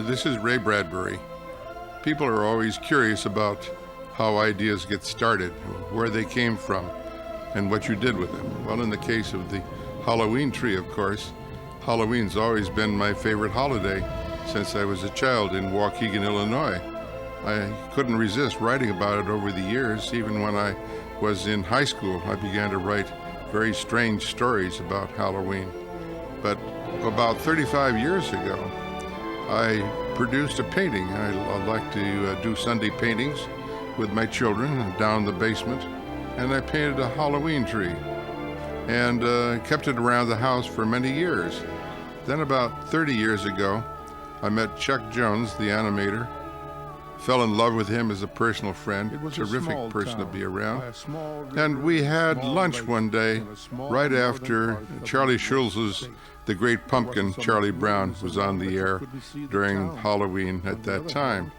This is Ray Bradbury. People are always curious about how ideas get started, where they came from, and what you did with them. Well, in the case of the Halloween tree, of course, Halloween's always been my favorite holiday since I was a child in Waukegan, Illinois. I couldn't resist writing about it over the years. Even when I was in high school, I began to write very strange stories about Halloween. But about 35 years ago, I produced a painting. I like to do Sunday paintings with my children down in the basement, and I painted a Halloween tree and kept it around the house for many years. Then about 30 years ago, I met Chuck Jones, the animator, fell in love with him as a personal friend, terrific person to be around. And we had lunch one day right after Charlie Schulz's The Great Pumpkin, Charlie Brown, was on the air during Halloween at that time.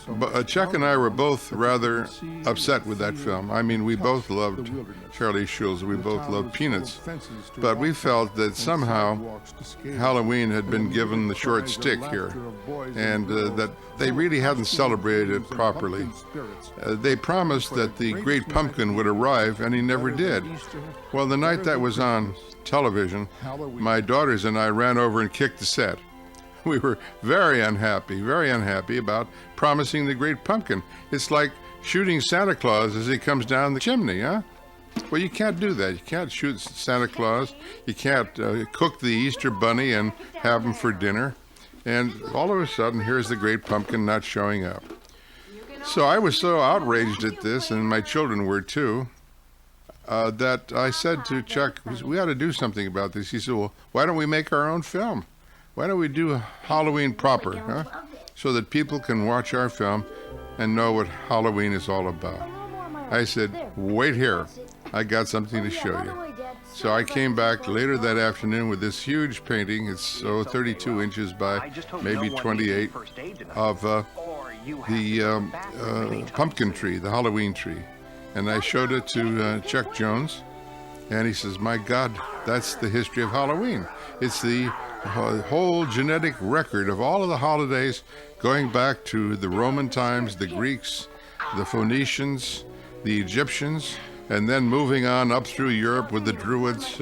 But Chuck and I were both rather upset with that film. I mean, we both loved Charlie Schulz. We both loved Peanuts. But we felt that somehow Halloween had been given the short stick here, and that they really hadn't celebrated it properly. They promised that the Great Pumpkin would arrive, and he never did. Well, the night that was on television, my daughters and I ran over and kicked the set. We were very unhappy about promising the Great Pumpkin. It's like shooting Santa Claus as he comes down the chimney, huh? Well, you can't do that. You can't shoot Santa Claus. You can't cook the Easter Bunny and have him for dinner. And all of a sudden, here's the Great Pumpkin not showing up. So I was so outraged at this, and my children were too, that I said to Chuck, we ought to do something about this. He said, well, why don't we make our own film? Why don't we do Halloween proper, huh? So that people can watch our film and know what Halloween is all about. I said, wait here. I got something to show you. So I came back later that afternoon with this huge painting. It's 32 inches by maybe 28 of the pumpkin tree, the Halloween tree. And I showed it to Chuck Jones, and he says, my God, that's the history of Halloween. It's the whole genetic record of all of the holidays going back to the Roman times, the Greeks, the Phoenicians, the Egyptians, and then moving on up through Europe with the Druids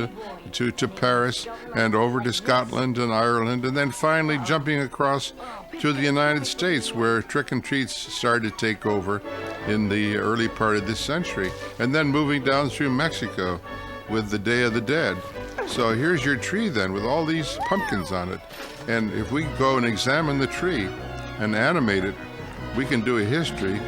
to Paris and over to Scotland and Ireland, and then finally jumping across to the United States, where trick and treats started to take over in the early part of this century, and then moving down through Mexico with the Day of the Dead. So here's your tree then with all these pumpkins on it. And if we go and examine the tree and animate it, we can do a history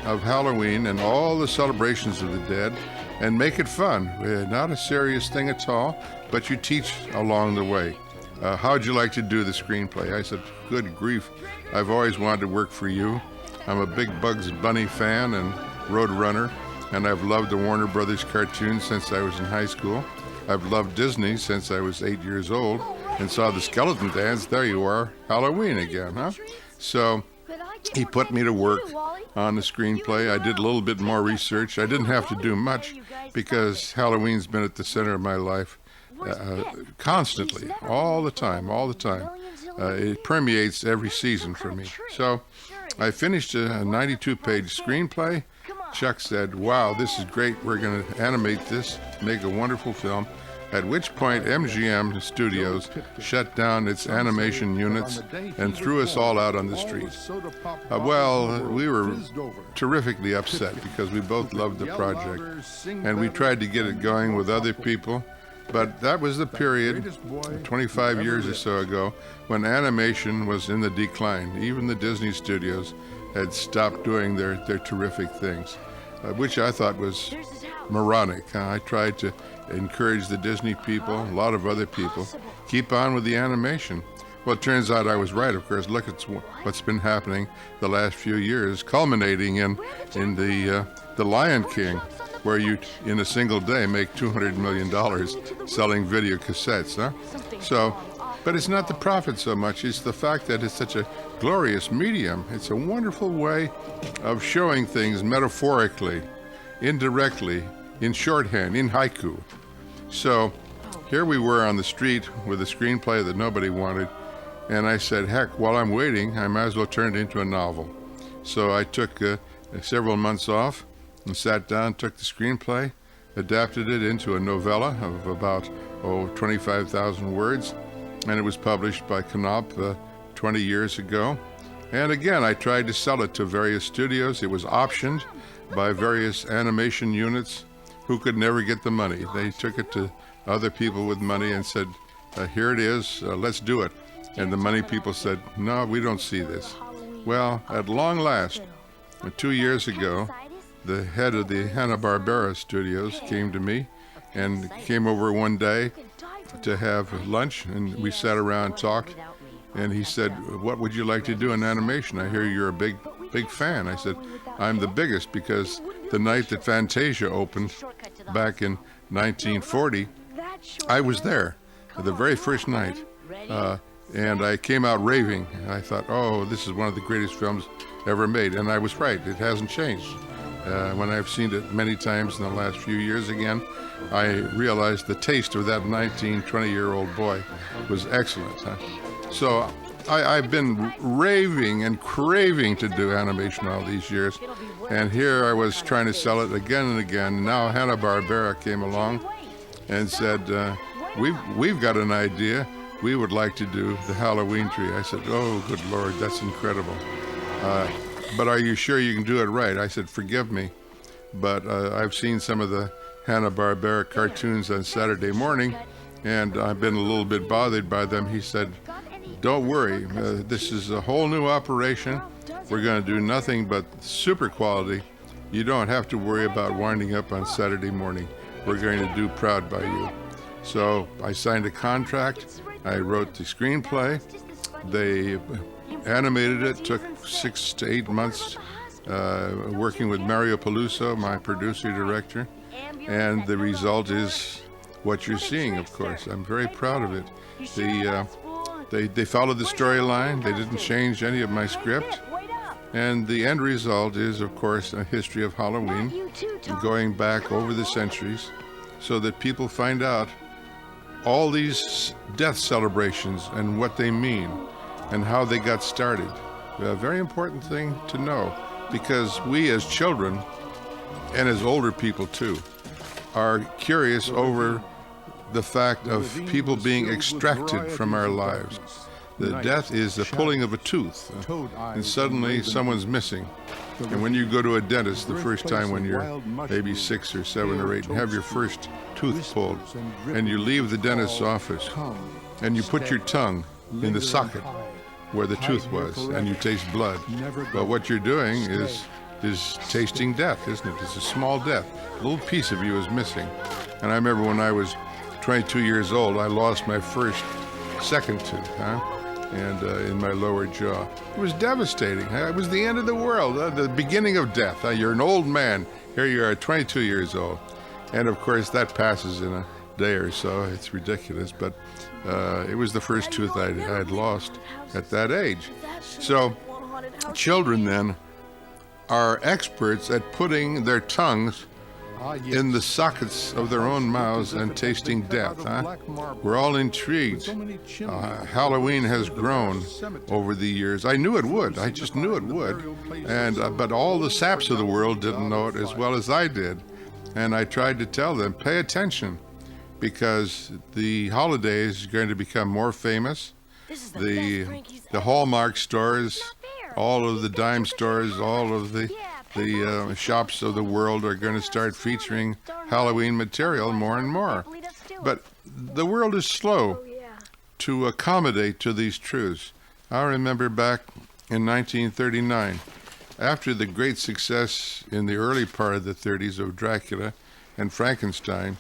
of Halloween and all the celebrations of the dead and make it fun. Not a serious thing at all, but you teach along the way. How'd you like to do the screenplay? I said, good grief, I've always wanted to work for you. I'm a big Bugs Bunny fan and Roadrunner, and I've loved the Warner Brothers cartoons since I was in high school. I've loved Disney since I was 8 years old and saw the skeleton dance. There you are, Halloween again, huh? So he put me to work on the screenplay. I did a little bit more research. I didn't have to do much because Halloween's been at the center of my life constantly, all the time. It permeates every season for me. So I finished a 92-page screenplay. Chuck said, wow, this is great. We're going to animate this, make a wonderful film. At which point MGM Studios shut down its animation units and threw us all out on the street. Well, we were terrifically upset because we both loved the project, and we tried to get it going with other people. But that was the period, 25 years or so ago, when animation was in the decline. Even the Disney studios had stopped doing their terrific things, which I thought was moronic. I tried to encourage the Disney people, a lot of other people, keep on with the animation. Well, it turns out I was right, of course. Look at what's been happening the last few years, culminating in the Lion King, where you, in a single day, make $200 million selling video cassettes, huh? So, but it's not the profit so much, it's the fact that it's such a glorious medium. It's a wonderful way of showing things metaphorically, indirectly, in shorthand, in haiku. So here we were on the street with a screenplay that nobody wanted, And I said, heck, while I'm waiting, I might as well turn it into a novel. So I took several months off and sat down, took the screenplay, adapted it into a novella of about 25,000 words, and it was published by Knopf 20 years ago. And again, I tried to sell it to various studios. It was optioned by various animation units who could never get the money. They took it to other people with money and said, here it is, let's do it. And the money people said, no, we don't see this. Well, at long last, 2 years ago, the head of the Hanna-Barbera studios came to me and came over one day to have lunch, and we sat around and talked. And he said, what would you like to do in animation? I hear you're a big fan. I said, I'm the biggest, because the night that Fantasia opened back in 1940, I was there, the very first night. And I came out raving. I thought, oh, this is one of the greatest films ever made. And I was right. It hasn't changed. When I've seen it many times in the last few years again, I realized the taste of that 20-year-old boy was excellent. So I've been raving and craving to do animation all these years. And here I was trying to sell it again and again. Now Hanna-Barbera came along and said, we've got an idea. We would like to do the Halloween tree. I said, oh, good Lord, that's incredible. But are you sure you can do it right? I said, forgive me, but I've seen some of the Hanna-Barbera cartoons on Saturday morning, and I've been a little bit bothered by them. He said, don't worry, this is a whole new operation. We're going to do nothing but super quality. You don't have to worry about winding up on Saturday morning. We're going to do proud by you. So I signed a contract. I wrote the screenplay. They animated it. Took 6 to 8 months working with Mario Peluso, my producer-director. And the result is what you're seeing, of course. I'm very proud of it. They followed the storyline. They didn't change any of my script. And the end result is, of course, a history of Halloween going back over the centuries so that people find out all these death celebrations and what they mean and how they got started. A very important thing to know, because we as children, and as older people too, are curious over the fact of people being extracted from our lives. The death is the pulling of a tooth, and suddenly someone's missing. And when you go to a dentist the first time when you're maybe 6 or 7 or 8 and have your first tooth pulled, and you leave the dentist's office, and you put your tongue in the socket where the tooth was, and you taste blood. But what you're doing is tasting death, isn't it? It's a small death. A little piece of you is missing. And I remember when I was 22 years old, I lost my first second tooth, and in my lower jaw. It was devastating. It was the end of the world, the beginning of death. You're an old man. Here you are, 22 years old. And of course, that passes in a day or so. It's ridiculous, but it was the first tooth I had lost at that age. So children then are experts at putting their tongues in the sockets of their own mouths and tasting death. We're all intrigued. Halloween has grown over the years. I knew it would. I just knew it would. And but all the saps of the world didn't know it as well as I did. And I tried to tell them, pay attention, because the holiday is going to become more famous. The Hallmark stores, all of the dime stores, all of the shops of the world are going to start featuring Halloween material more and more. But the world is slow to accommodate to these truths. I remember back in 1939, after the great success in the early part of the 30s of Dracula and Frankenstein,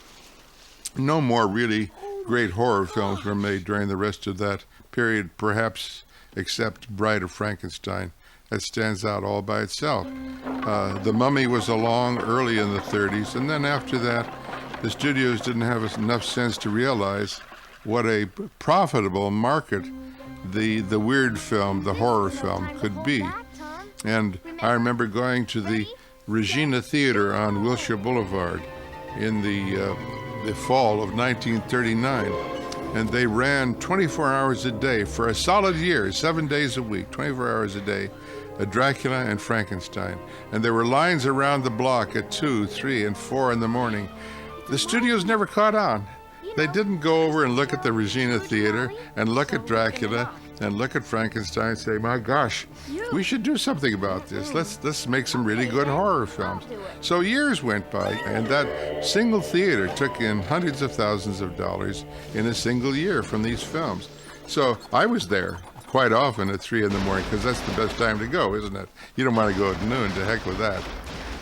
no more really great horror films were made during the rest of that period, perhaps except Bride of Frankenstein. That stands out all by itself. The Mummy was along early in the 30s, and then after that, the studios didn't have enough sense to realize what a profitable market the weird film, the horror film, could be. And I remember going to the Regina Theater on Wilshire Boulevard in the fall of 1939, and they ran 24 hours a day for a solid year, 7 days a week, 24 hours a day, Dracula and Frankenstein. And there were lines around the block at 2, 3, and 4 in the morning. The studios never caught on. They didn't go over and look at the Regina Theater and look at Dracula and look at Frankenstein and say, my gosh, we should do something about this. Let's make some really good horror films. So years went by, and that single theater took in hundreds of thousands of dollars in a single year from these films. So I was there quite often at 3 in the morning, because that's the best time to go, isn't it? You don't want to go at noon, to heck with that.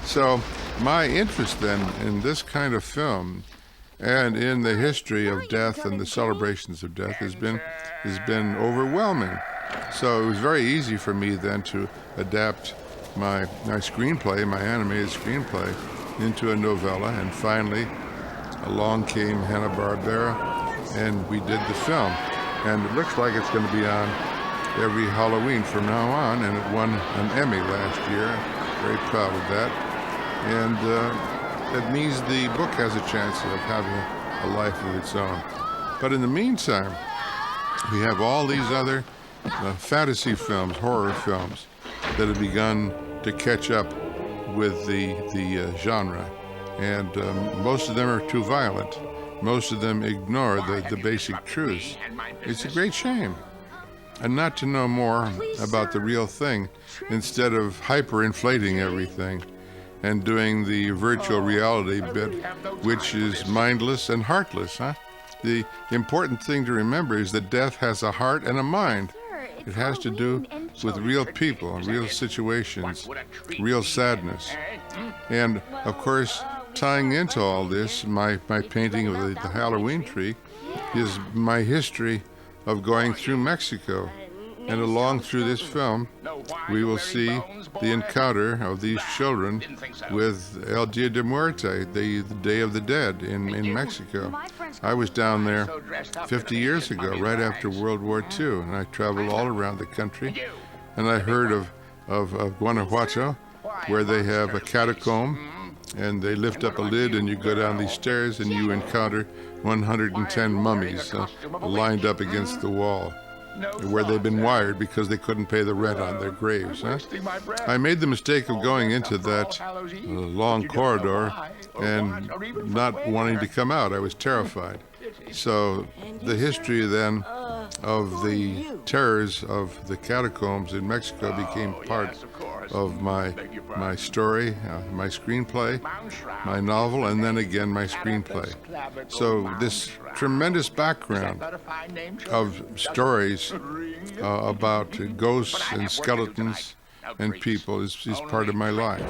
So my interest then in this kind of film and in the history of death and the celebrations of death has been overwhelming. So it was very easy for me then to adapt my screenplay, my animated screenplay, into a novella, and finally along came Hanna-Barbera, and we did the film. And it looks like it's going to be on every Halloween from now on, and it won an Emmy last year. Very proud of that. And that means the book has a chance of having a life of its own. But in the meantime, we have all these other fantasy films, horror films, that have begun to catch up with the genre. And most of them are too violent. Most of them ignore the basic truths. It's a great shame. And not to know more about the real thing instead of hyperinflating everything and doing the virtual reality bit, which is mindless and heartless, huh? The important thing to remember is that death has a heart and a mind. It has to do with real people, real situations, real sadness. And, of course, tying into all this, my painting of the Halloween tree is my history of going through Mexico. And along through this film, we will see the encounter of these children with El Dia de Muerte, the Day of the Dead in Mexico. I was down there 50 years ago, right after World War II, and I traveled all around the country. And I heard of Guanajuato, where they have a catacomb, and they lift up a lid, and you go down these stairs, and you encounter 110 mummies lined up against the wall, where they've been wired because they couldn't pay the rent on their graves. Huh? I made the mistake of going into that long corridor and not wanting to come out. I was terrified. So the history then of the terrors of the catacombs in Mexico became part of my story, my screenplay, my novel, and then again my screenplay. So this tremendous background of stories about ghosts and skeletons and people is part of my life.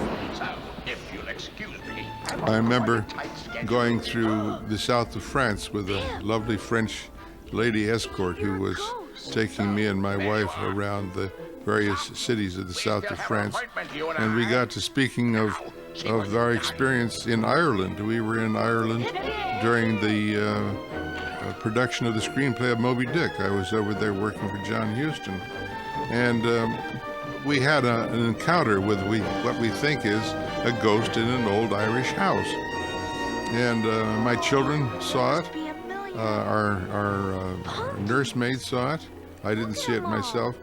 I remember going through the south of France with a lovely French lady escort who was taking me and my wife around the various cities of the south of France, and we got to speaking of our experience in Ireland. We were in Ireland during the production of the screenplay of Moby Dick. I was over there working for John Huston, and we had an encounter with what we think is a ghost in an old Irish house. And my children saw it. Our nursemaid saw it. I didn't see it myself.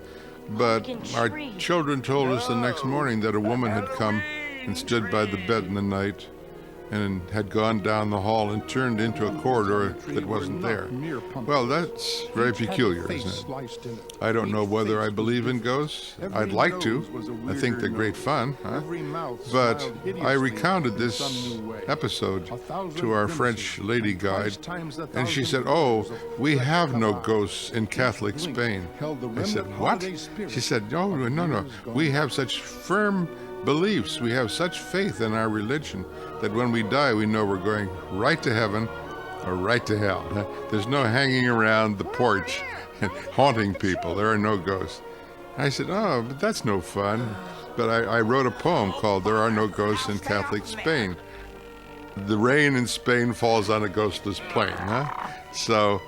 But our children told us the next morning that a woman had come and stood by the bed in the night and had gone down the hall and turned into a corridor that wasn't there. Well, that's very peculiar, isn't it? I don't know whether I believe in ghosts. I'd like to. I think they're great fun. Huh? But I recounted this episode to our French lady guide, and she said, "Oh, we have no ghosts in Catholic Spain." I said, "What?" She said, "No, no. We have such firm beliefs. We have such faith in our religion that when we die, we know we're going right to heaven or right to hell. There's no hanging around the porch and haunting people. There are no ghosts." I said, "Oh, but that's no fun." But I wrote a poem called "There Are No Ghosts in Catholic Spain." The rain in Spain falls on a ghostless plain. Huh? So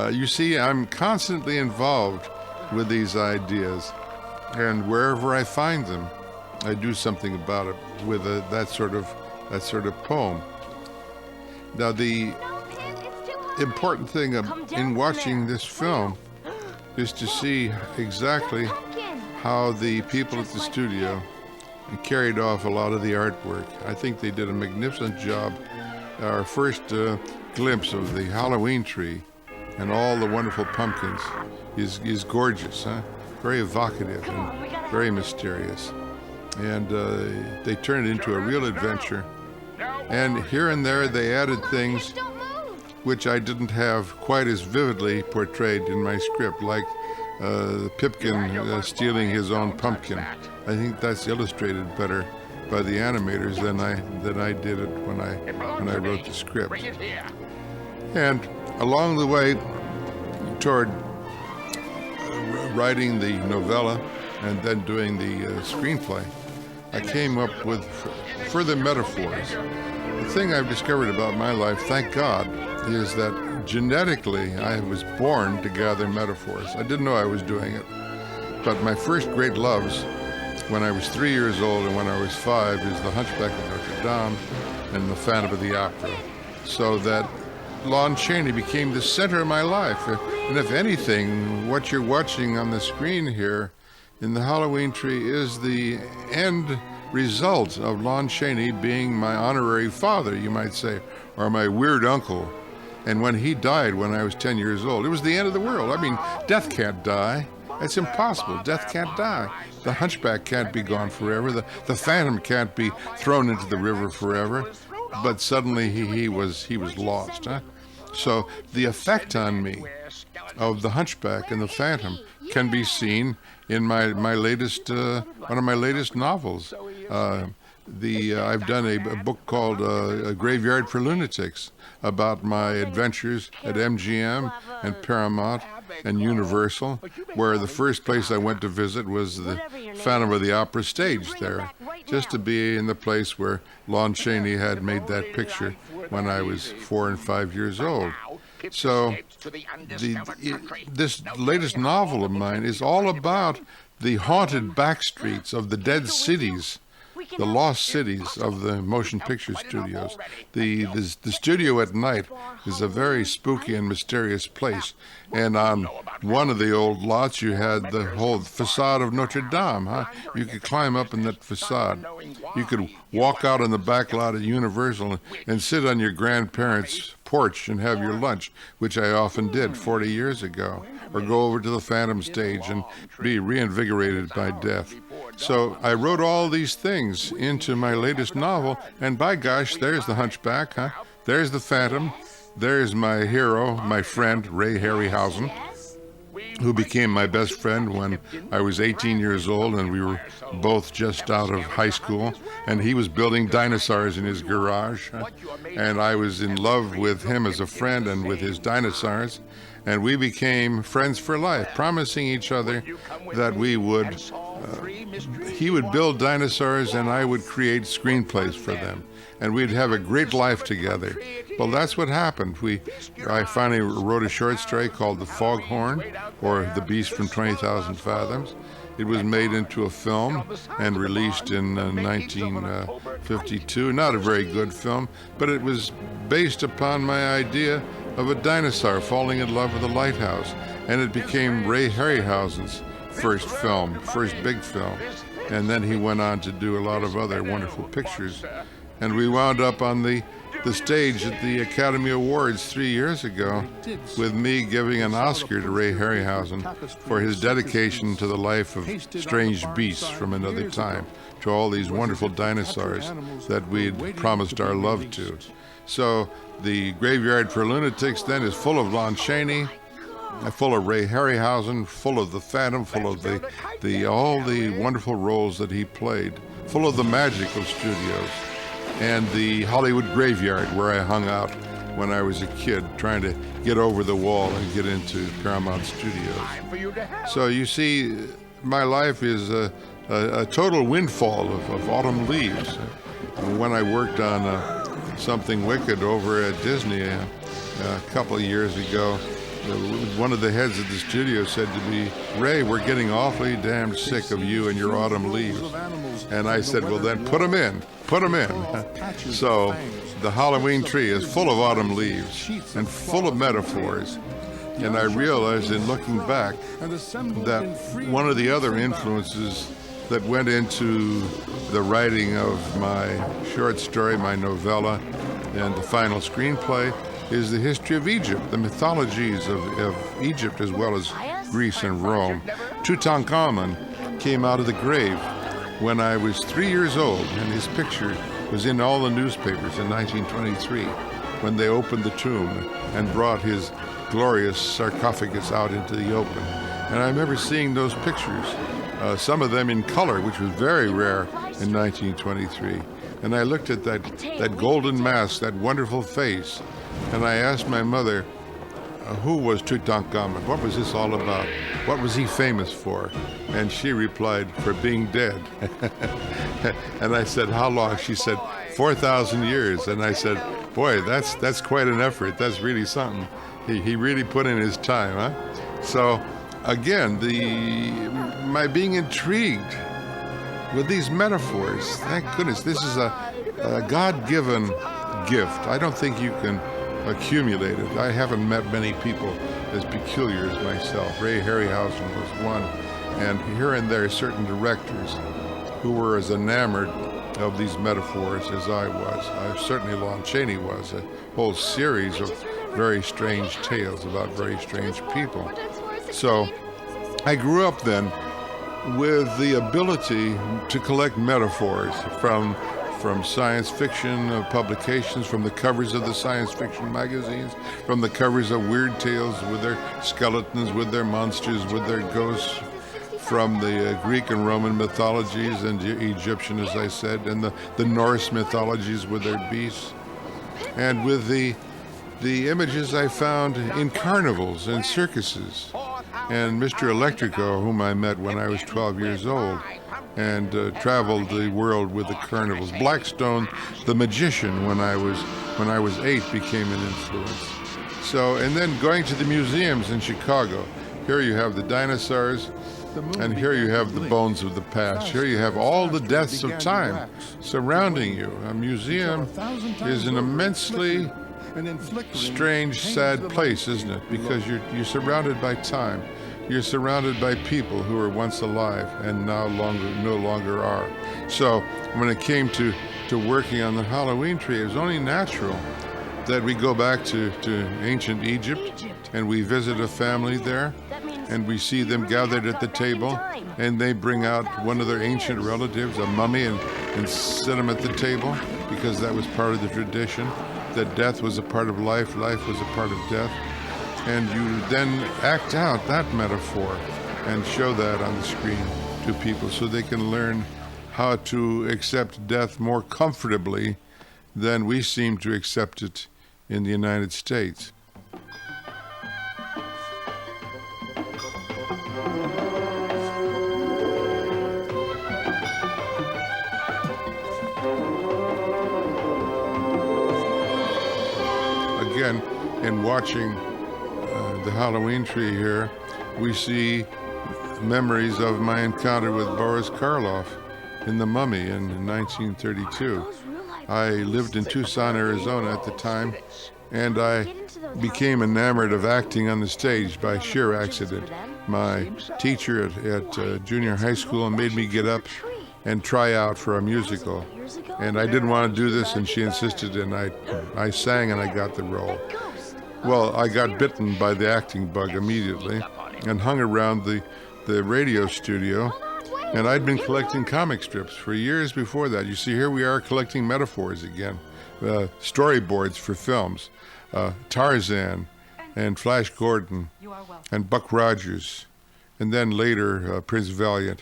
you see, I'm constantly involved with these ideas, and wherever I find them, I do something about it with that sort of poem. Now the important thing in watching this film is to see exactly how the people at the studio carried off a lot of the artwork. I think they did a magnificent job. Our first glimpse of the Halloween tree and all the wonderful pumpkins is gorgeous, huh? Very evocative and very mysterious. And they turned it into a real adventure. And here and there they added things which I didn't have quite as vividly portrayed in my script, like Pipkin stealing his own pumpkin. I think that's illustrated better by the animators than I did it when I wrote the script. And along the way toward writing the novella and then doing the screenplay, I came up with further metaphors. The thing I've discovered about my life, thank God, is that genetically I was born to gather metaphors. I didn't know I was doing it. But my first great loves, when I was 3 years old and when I was 5, is The Hunchback of Notre Dame and The Phantom of the Opera. So that Lon Chaney became the center of my life. And if anything, what you're watching on the screen here in the Halloween tree is the end result of Lon Chaney being my honorary father, you might say, or my weird uncle. And when he died when I was 10 years old, it was the end of the world. I mean, death can't die. It's impossible. Death can't die. The hunchback can't be gone forever. The phantom can't be thrown into the river forever. But suddenly he was lost, huh? So the effect on me of the hunchback and the phantom can be seen in my latest one of my latest novels. I've done a book called A Graveyard for Lunatics about my adventures at MGM and Paramount and Universal, where the first place I went to visit was the Phantom of the Opera stage there, just to be in the place where Lon Chaney had made that picture when I was 4 and 5 years old. So this latest novel of mine is all about the haunted back streets of the dead cities, the lost cities of the motion picture studios. The studio at night is a very spooky and mysterious place. And on one of the old lots, you had the whole facade of Notre Dame. Huh? You could climb up in that facade. You could walk out on the back lot at Universal and sit on your grandparents' porch and have your lunch, which I often did 40 years ago, or go over to the Phantom stage and be reinvigorated by death. So I wrote all these things into my latest novel, and by gosh, there's the hunchback, huh? There's the Phantom. There's my hero, my friend, Ray Harryhausen, who became my best friend when I was 18 years old and we were both just out of high school, and he was building dinosaurs in his garage, and I was in love with him as a friend and with his dinosaurs, and we became friends for life, promising each other that we would he would build dinosaurs and I would create screenplays for them, and we'd have a great life together. Well, that's what happened. I finally wrote a short story called The Foghorn, or The Beast from 20,000 Fathoms. It was made into a film and released in 1952. Not a very good film, but it was based upon my idea of a dinosaur falling in love with a lighthouse, and it became Ray Harryhausen's first film, first big film. And then he went on to do a lot of other wonderful pictures. And we wound up on the stage at the Academy Awards 3 years ago with me giving an Oscar to Ray Harryhausen for his dedication to the life of strange beasts from another time, to all these wonderful dinosaurs that we'd promised our love to. So the Graveyard for Lunatics then is full of Lon Chaney, full of Ray Harryhausen, full of the Phantom, full of all the wonderful roles that he played, full of the magic of studios, and the Hollywood graveyard where I hung out when I was a kid, trying to get over the wall and get into Paramount Studios. So you see, my life is a total windfall of autumn leaves. When I worked on Something Wicked over at Disney a couple of years ago, one of the heads of the studio said to me, "Ray, we're getting awfully damn sick of you and your autumn leaves." And I said, "Well, then put them in. Put them in." So the Halloween tree is full of autumn leaves and full of metaphors. And I realized in looking back that one of the other influences that went into the writing of my short story, my novella, and the final screenplay is the history of Egypt, the mythologies of Egypt as well as Greece and Rome. Tutankhamun came out of the grave when I was 3 years old, and his picture was in all the newspapers in 1923 when they opened the tomb and brought his glorious sarcophagus out into the open. And I remember seeing those pictures, some of them in color, which was very rare in 1923. And I looked at that golden mask, that wonderful face, and I asked my mother, who was Tutankhamun? What was this all about? What was he famous for? And she replied, for being dead. And I said, how long? She said, 4,000 years. And I said, boy, that's quite an effort. That's really something. He really put in his time, huh? So, again, my being intrigued with these metaphors, thank goodness, this is a God-given gift. I don't think you can accumulate it. I haven't met many people as peculiar as myself. Ray Harryhausen was one, and here and there certain directors who were as enamored of these metaphors as I was. Certainly Lon Chaney was. A whole series of very strange tales about very strange people. So I grew up then with the ability to collect metaphors from science fiction publications, from the covers of the science fiction magazines, from the covers of Weird Tales with their skeletons, with their monsters, with their ghosts, from the Greek and Roman mythologies and Egyptian, as I said, and the Norse mythologies with their beasts, and with the images I found in carnivals and circuses. And Mr. Electrico, whom I met when I was 12 years old, and traveled the world with the carnivals. Blackstone, the magician, when I was 8, became an influence. So, and then going to the museums in Chicago. Here you have the dinosaurs, and here you have the bones of the past. Here you have all the deaths of time surrounding you. A museum is an immensely strange, sad place, isn't it? Because you're surrounded by time. You're surrounded by people who were once alive and now no longer are. So when it came to working on the Halloween tree, it was only natural that we go back to ancient Egypt and we visit a family there and we see them gathered at the table and they bring out one of their ancient relatives, a mummy, and sit them at the table because that was part of the tradition, that death was a part of life, life was a part of death. And you then act out that metaphor and show that on the screen to people so they can learn how to accept death more comfortably than we seem to accept it in the United States. Again, in watching the Halloween tree here, we see memories of my encounter with Boris Karloff in The Mummy in 1932. I lived in Tucson, Arizona at the time, and I became enamored of acting on the stage by sheer accident. My teacher at junior high school made me get up and try out for a musical. And I didn't want to do this, and she insisted, and I sang and I got the role. Well, I got bitten by the acting bug immediately and hung around the radio studio, and I'd been collecting comic strips for years before that. You see, here we are collecting metaphors again, storyboards for films, Tarzan and Flash Gordon and Buck Rogers, and then later Prince Valiant.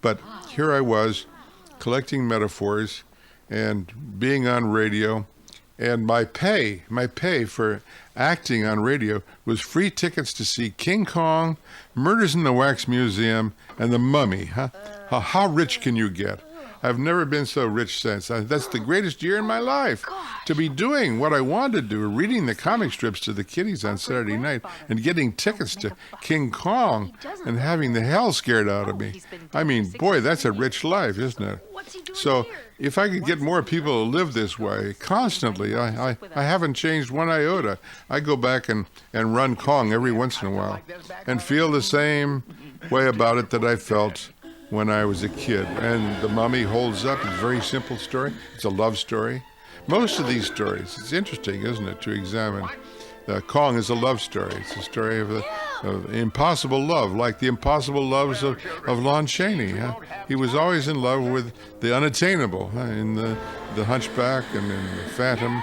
But here I was collecting metaphors and being on radio, and my pay for acting on radio was free tickets to see King Kong, Murders in the Wax Museum, and The Mummy. How rich can you get? I've never been so rich since. That's the greatest year in my life. To be doing what I wanted to do, reading the comic strips to the kiddies on Saturday night and getting tickets to King Kong and having the hell scared out of me. I mean, boy, that's a rich life, isn't it? So if I could get more people to live this way constantly, I haven't changed one iota. I go back and run Kong every once in a while and feel the same way about it that I felt when I was a kid. And The Mummy holds up. It's a very simple story. It's a love story. Most of these stories, it's interesting, isn't it, to examine. Kong is a love story. It's a story of impossible love, like the impossible loves of Lon Chaney. He was always in love with the unattainable in the Hunchback and in the Phantom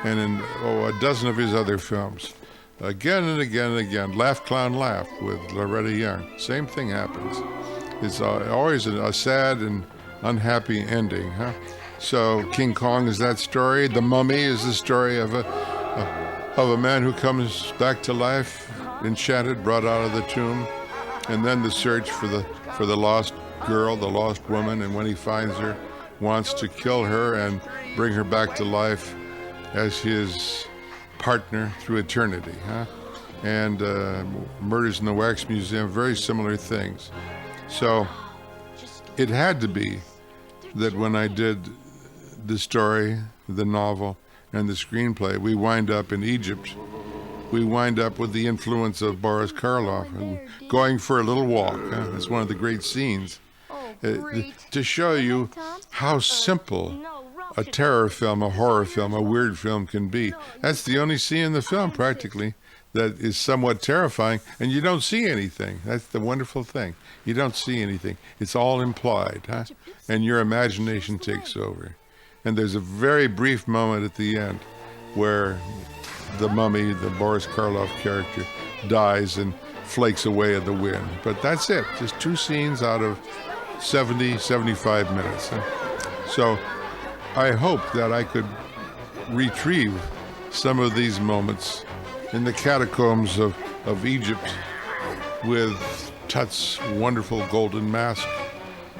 and in a dozen of his other films. Again and again and again, Laugh, Clown, Laugh with Loretta Young. Same thing happens. It's always a sad and unhappy ending. So King Kong is that story. The Mummy is the story of a man who comes back to life, enchanted, brought out of the tomb, and then the search for the lost girl, the lost woman, and when he finds her, wants to kill her and bring her back to life as his partner through eternity. And Murders in the Wax Museum, very similar things. So it had to be that when I did the story, the novel, and the screenplay, we wind up in Egypt. We wind up with the influence of Boris Karloff, going for a little walk. It's one of the great scenes. To show you how simple a terror film, a horror film, a weird film can be. That's the only scene in the film, practically, that is somewhat terrifying, and you don't see anything. That's the wonderful thing. You don't see anything. It's all implied, and your imagination takes over. And there's a very brief moment at the end where the mummy, the Boris Karloff character, dies and flakes away in the wind. But that's it. Just 2 scenes out of 70, 75 minutes. So I hope that I could retrieve some of these moments in the catacombs of Egypt with Tut's wonderful golden mask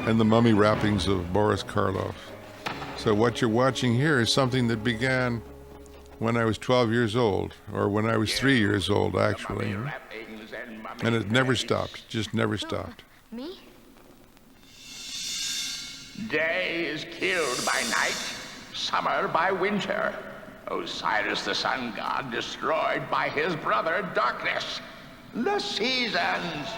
and the mummy wrappings of Boris Karloff. So what you're watching here is something that began when I was 12 years old, or when I was 3 years old, actually. And it never stopped, just never stopped. Me? Day is killed by night, summer by winter. Osiris the sun god destroyed by his brother darkness. The seasons.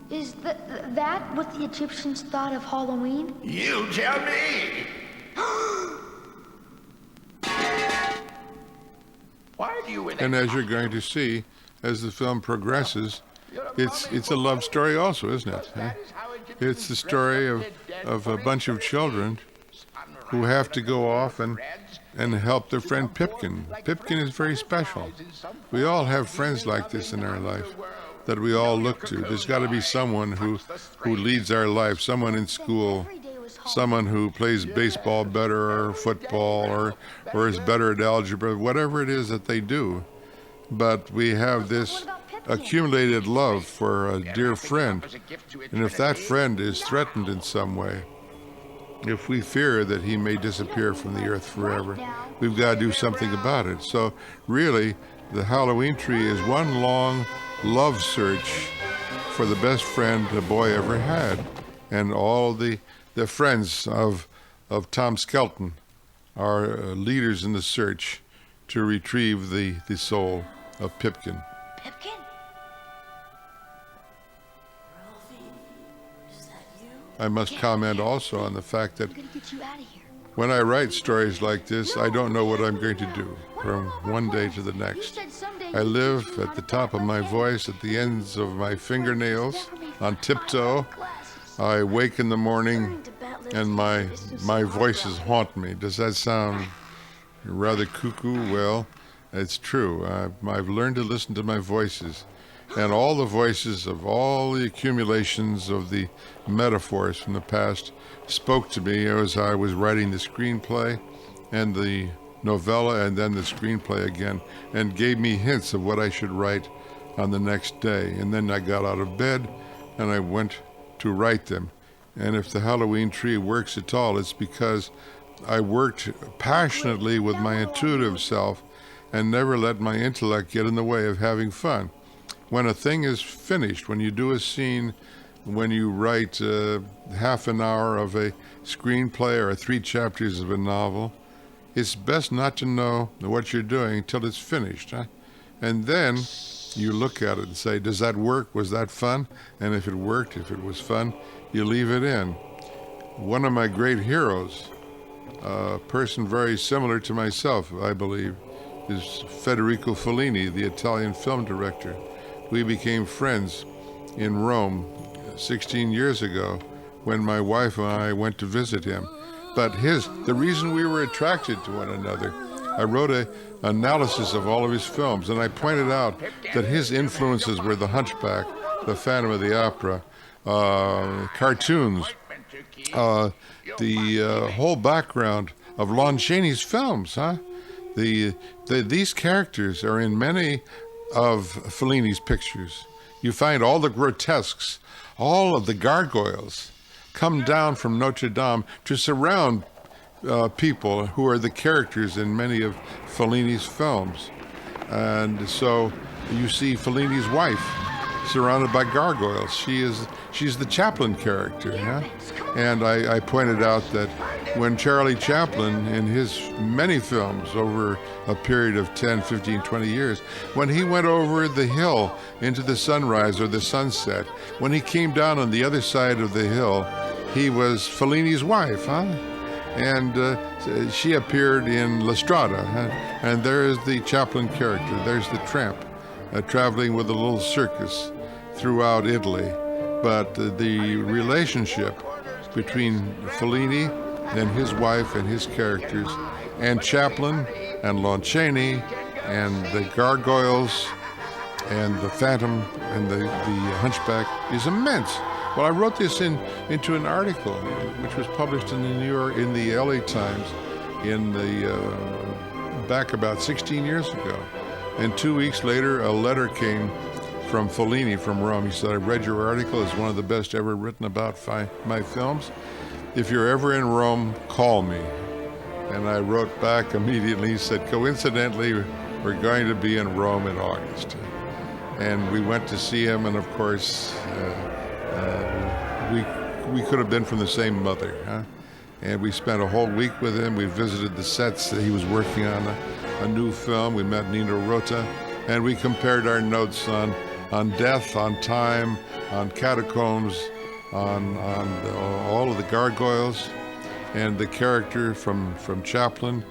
Is that what the Egyptians thought of Halloween? You tell me. Why do you? And as you're going to see, as the film progresses, it's a love story also, isn't it? It's the story of a bunch of children who have to go off and help their friend Pipkin. Pipkin is very special. We all have friends like this in our life that we all look to. There's got to be someone who leads our life, someone in school, someone who plays baseball better or football or is better at algebra, whatever it is that they do. But we have this accumulated love for a dear friend. And if that friend is threatened in some way, if we fear that he may disappear from the earth forever, we've got to do something about it. So really, the Halloween tree is one long love search for the best friend a boy ever had. And all the friends of Tom Skelton are leaders in the search to retrieve the soul of Pipkin. Pipkin? I must comment also on the fact that I'm gonna get you out of here. when I write stories like this, I don't know what I'm going to do from one day to the next. I live at the top of my voice, at the ends of my fingernails, on tiptoe. I wake in the morning and my voices haunt me. Does that sound rather cuckoo? Well, it's true. I've learned to listen to my voices. And all the voices of all the accumulations of the metaphors from the past spoke to me as I was writing the screenplay and the novella and then the screenplay again, and gave me hints of what I should write on the next day. And then I got out of bed and I went to write them. And if the Halloween tree works at all, it's because I worked passionately with my intuitive self and never let my intellect get in the way of having fun. When a thing is finished, when you do a scene, when you write half an hour of a screenplay or 3 chapters of a novel, it's best not to know what you're doing until it's finished. Huh? And then you look at it and say, does that work? Was that fun? And if it worked, if it was fun, you leave it in. One of my great heroes, a person very similar to myself, I believe, is Federico Fellini, the Italian film director. We became friends in Rome 16 years ago when my wife and I went to visit him. But the reason we were attracted to one another, I wrote an analysis of all of his films, and I pointed out that his influences were The Hunchback, The Phantom of the Opera, cartoons, the whole background of Lon Chaney's films. Huh? These characters are in many of Fellini's pictures. You find all the grotesques, all of the gargoyles come down from Notre Dame to surround people who are the characters in many of Fellini's films. And so you see Fellini's wife surrounded by gargoyles. She's the Chaplin character. Yeah? And I pointed out that when Charlie Chaplin, in his many films over a period of 10, 15, 20 years, when he went over the hill into the sunrise or the sunset, when he came down on the other side of the hill, he was Fellini's wife, huh? And she appeared in La Strada, huh? And there's the Chaplin character. There's the tramp traveling with a little circus throughout Italy. But the relationship between Fellini and his wife and his characters, and Chaplin and Lon Chaney and the gargoyles and the Phantom and the Hunchback is immense. Well, I wrote this into an article which was published in the LA Times back about 16 years ago. And 2 weeks later, a letter came from Fellini from Rome. He said, I read your article. It's one of the best ever written about my films. If you're ever in Rome, call me. And I wrote back immediately. He said, coincidentally, we're going to be in Rome in August. And we went to see him, and of course, we could have been from the same mother. Huh? And we spent a whole week with him. We visited the sets that he was working on, a new film. We met Nino Rota, and we compared our notes on death, on time, on catacombs, on all of the gargoyles, and the character from Chaplin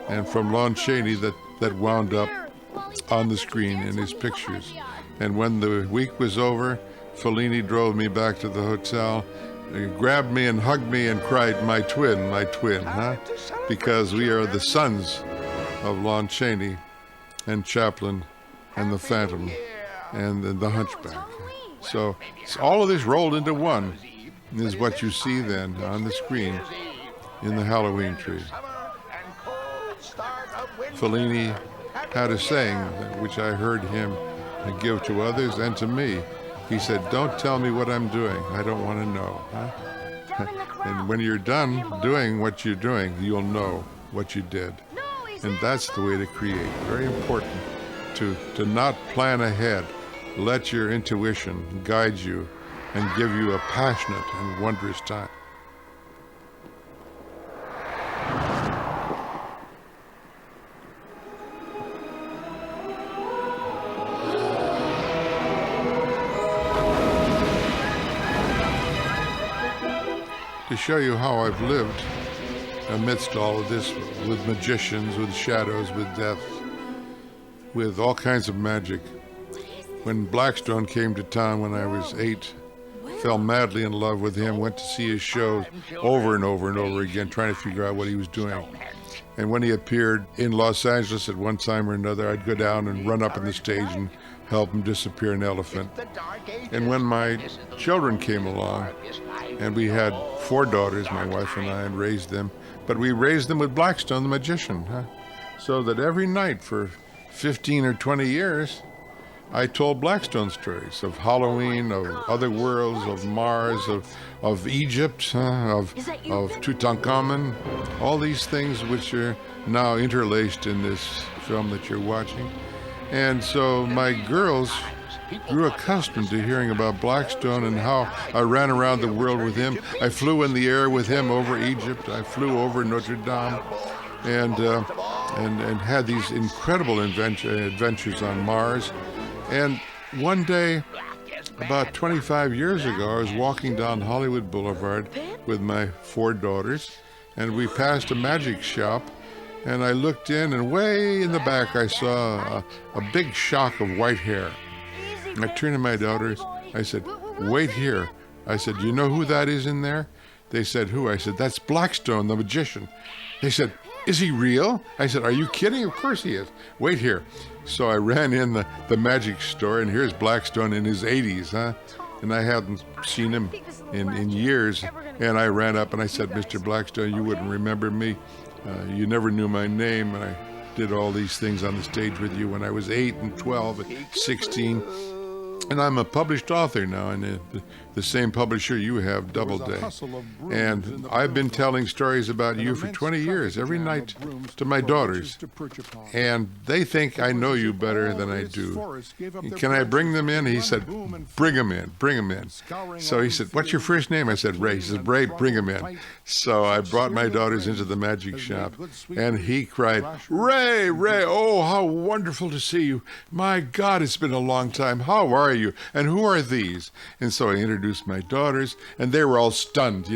and from Lon Chaney that wound up on the screen in his pictures. And when the week was over, Fellini drove me back to the hotel. He grabbed me and hugged me and cried, my twin, huh? Because we are the sons of Lon Chaney and Chaplin and the Phantom and the Hunchback. So all of this rolled into one is what you see then on the screen in the Halloween tree. Fellini had a saying, which I heard him give to others and to me. He said, don't tell me what I'm doing. I don't want to know. Huh? And when you're done doing what you're doing, you'll know what you did. And that's the way to create. Very important to not plan ahead. Let your intuition guide you and give you a passionate and wondrous time. To show you how I've lived amidst all of this, with magicians, with shadows, with death, with all kinds of magic. When Blackstone came to town when I was 8, fell madly in love with him, went to see his shows over and over and over again, trying to figure out what he was doing. And when he appeared in Los Angeles at one time or another, I'd go down and run up on the stage and help him disappear an elephant. And when my children came along, and we had 4 daughters, my wife and I, and raised them, but we raised them with Blackstone, the magician, huh? So that every night for 15 or 20 years, I told Blackstone stories of Halloween, of other worlds, of Mars, of Egypt, of Tutankhamun, all these things which are now interlaced in this film that you're watching. And so my girls grew accustomed to hearing about Blackstone and how I ran around the world with him. I flew in the air with him over Egypt. I flew over Notre Dame, and had these incredible adventures on Mars. And one day, about 25 years ago, I was walking down Hollywood Boulevard with my 4 daughters, and we passed a magic shop, and I looked in, and way in the back I saw a big shock of white hair. And I turned to my daughters, I said, "Wait here." I said, "You know who that is in there?" They said, "Who?" I said, "That's Blackstone, the magician." They said, "Is he real?" I said, "Are you kidding? Of course he is. Wait here." So I ran in the magic store, and here's Blackstone in his 80s, and I hadn't seen him in years. And I ran up and I said, "Mr. Blackstone, you wouldn't remember me. You never knew my name, and I did all these things on the stage with you when I was 8 and 12 and 16. And I'm a published author now, and the same publisher you have, Doubleday. And I've been telling stories about you for 20 years, every night to my daughters. And they think I know you better than I do. Can I bring them in?" He said, "Bring them in, bring them in." So he said, "What's your first name?" I said, "Ray." He said, "Ray, bring them in." So I brought my daughters into the magic shop, and he cried, "Ray, Ray, oh, how wonderful to see you. My God, it's been a long time. How are you? And who are these?" And so I introduced my daughters, and they were all stunned.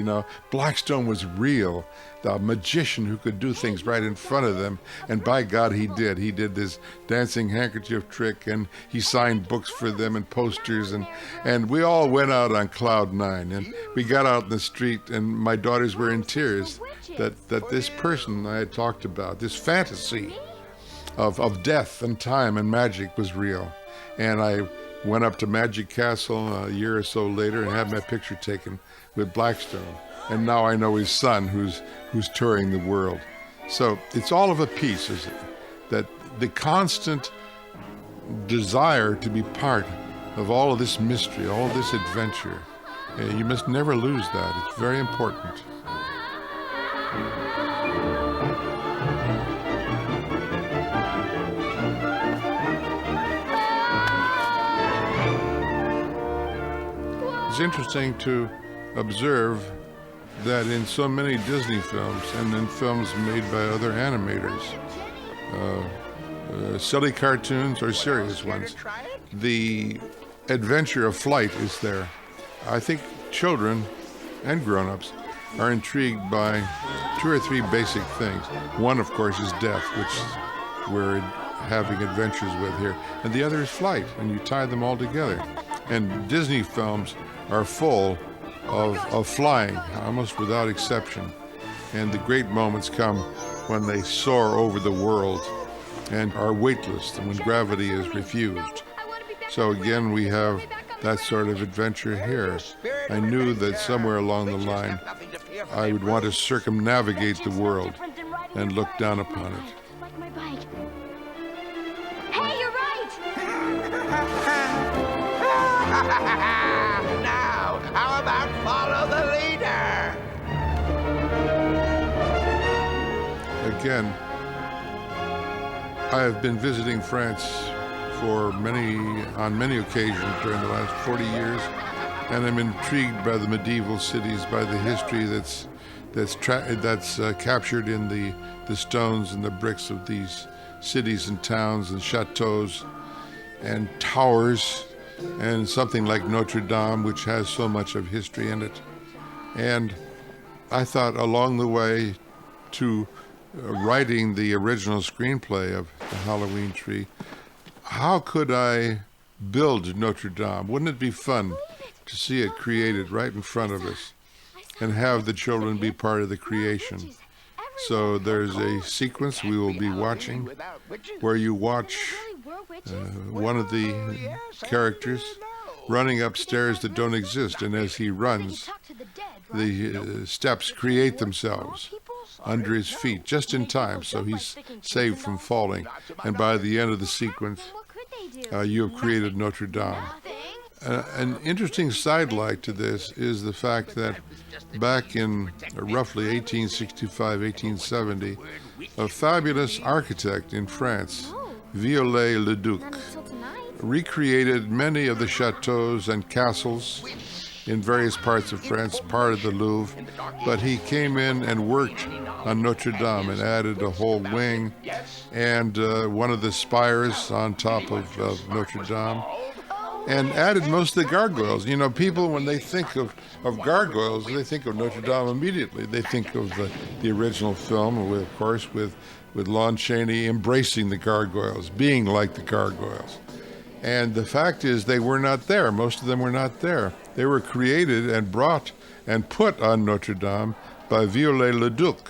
Blackstone was real, the magician who could do things right in front of them. And by God, he did. He did this dancing handkerchief trick, and he signed books for them and posters, and we all went out on cloud 9. And we got out in the street, and my daughters were in tears that this person I had talked about, this fantasy of death and time and magic, was real. And I went up to Magic Castle a year or so later and had my picture taken with Blackstone. And now I know his son, who's touring the world. So it's all of a piece, isn't it? That the constant desire to be part of all of this mystery, all of this adventure, you must never lose that. It's very important. It's interesting to observe that in so many Disney films and in films made by other animators, silly cartoons or serious ones, the adventure of flight is there. I think children and grown-ups are intrigued by 2 or 3 basic things. One, of course, is death, which we're having adventures with here, and the other is flight, and you tie them all together. And Disney films are full of flying, almost without exception. And the great moments come when they soar over the world and are weightless, and when gravity is refused. So again, we have that sort of adventure here. I knew that somewhere along the line, I would want to circumnavigate the world and look down upon it. Like my bike. Hey, you're right! Now, how about follow the leader? Again, I have been visiting France on many occasions during the last 40 years, and I'm intrigued by the medieval cities, by the history that's captured in the stones and the bricks of these cities and towns and chateaus and towers, and something like Notre Dame, which has so much of history in it. And I thought along the way to writing the original screenplay of The Halloween Tree, how could I build Notre Dame? Wouldn't it be fun to see it created right in front of us and have the children be part of the creation? So there's a sequence we will be watching where you watch one of the characters running upstairs that don't exist, and as he runs, the steps create themselves under his feet just in time, so he's saved from falling. And by the end of the sequence, you have created Notre Dame. An interesting sidelight to this is the fact that back in roughly 1865, 1870, a fabulous architect in France, Viollet-le-Duc, recreated many of the chateaux and castles in various parts of France, part of the Louvre, but he came in and worked on Notre Dame and added a whole wing and one of the spires on top of Notre Dame, and added most of the gargoyles. You know, people, when they think of gargoyles, they think of Notre Dame immediately. They think of the original film, of course, with Lon Chaney embracing the gargoyles, being like the gargoyles. And the fact is, they were not there. Most of them were not there. They were created and brought and put on Notre Dame by Viollet-le-Duc,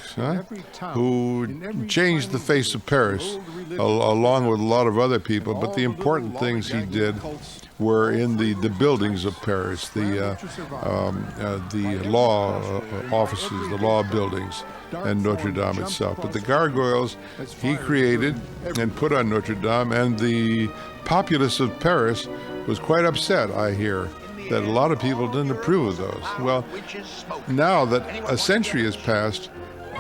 who changed the face of Paris, along with a lot of other people. But the important things he did were in the buildings of Paris, the law offices, the law buildings, and Notre Dame itself. But the gargoyles he created and put on Notre Dame, and the populace of Paris was quite upset, I hear, that a lot of people didn't approve of those. Well, now that a century has passed,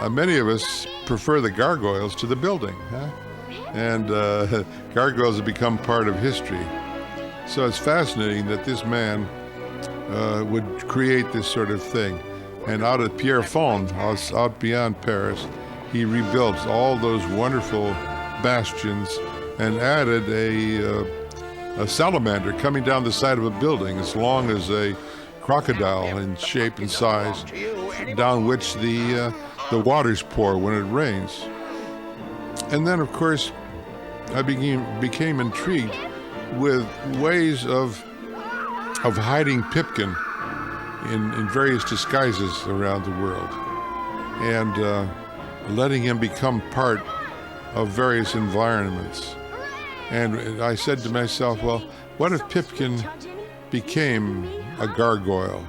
many of us prefer the gargoyles to the building, and gargoyles have become part of history. So it's fascinating that this man would create this sort of thing. And out at Pierrefonds, out beyond Paris, he rebuilt all those wonderful bastions and added a salamander coming down the side of a building as long as a crocodile in shape and size, down which the waters pour when it rains. And then, of course, I became intrigued with ways of hiding Pipkin in various disguises around the world, and letting him become part of various environments. And I said to myself, well, what if Pipkin became a gargoyle,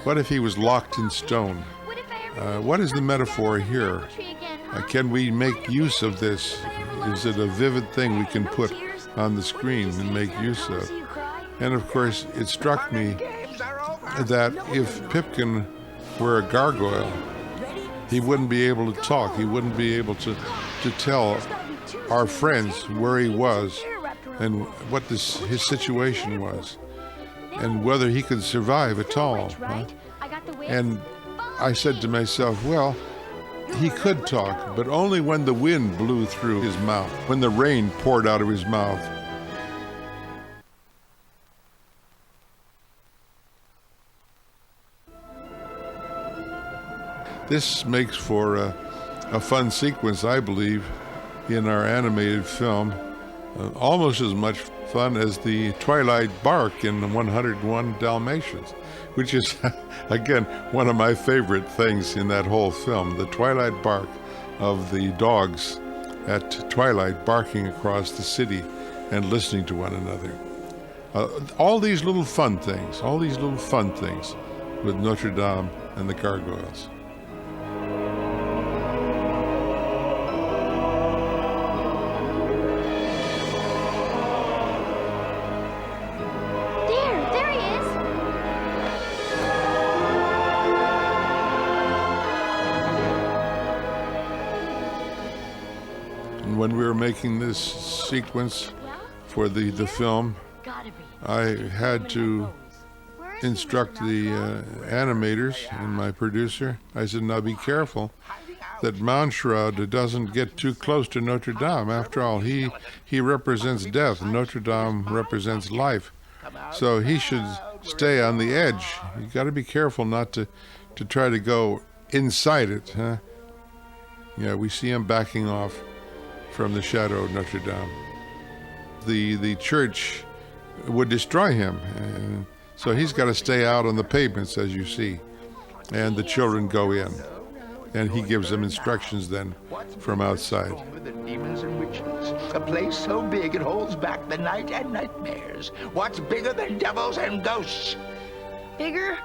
What if he was locked in stone? What is the metaphor here? Can we make use of this? Is it a vivid thing we can put on the screen and make use of? And of course, it struck me that if Pipkin were a gargoyle, he wouldn't be able to talk. He wouldn't be able to tell our friends where he was and what his situation was and whether he could survive at all. And I said to myself, well, he could talk, but only when the wind blew through his mouth, when the rain poured out of his mouth. This makes for a fun sequence, I believe, in our animated film. Almost as much fun as the Twilight bark in 101 Dalmatians, which is, again, one of my favorite things in that whole film, the Twilight bark of the dogs at twilight barking across the city and listening to one another. All these little fun things with Notre Dame and the gargoyles. When we were making this sequence for the film, I had to instruct the animators and my producer. I said, now be careful that Montshroud doesn't get too close to Notre Dame. After all, he represents death, and Notre Dame represents life. So he should stay on the edge. You got to be careful not to try to go inside it. Yeah, we see him backing off from the shadow of Notre Dame. The church would destroy him, so he's got to stay out on the pavements, as you see, and the children go in, and he gives them instructions then from outside. The demons and witches, a place so big it holds back the night and nightmares. What's bigger than devils and ghosts? Bigger?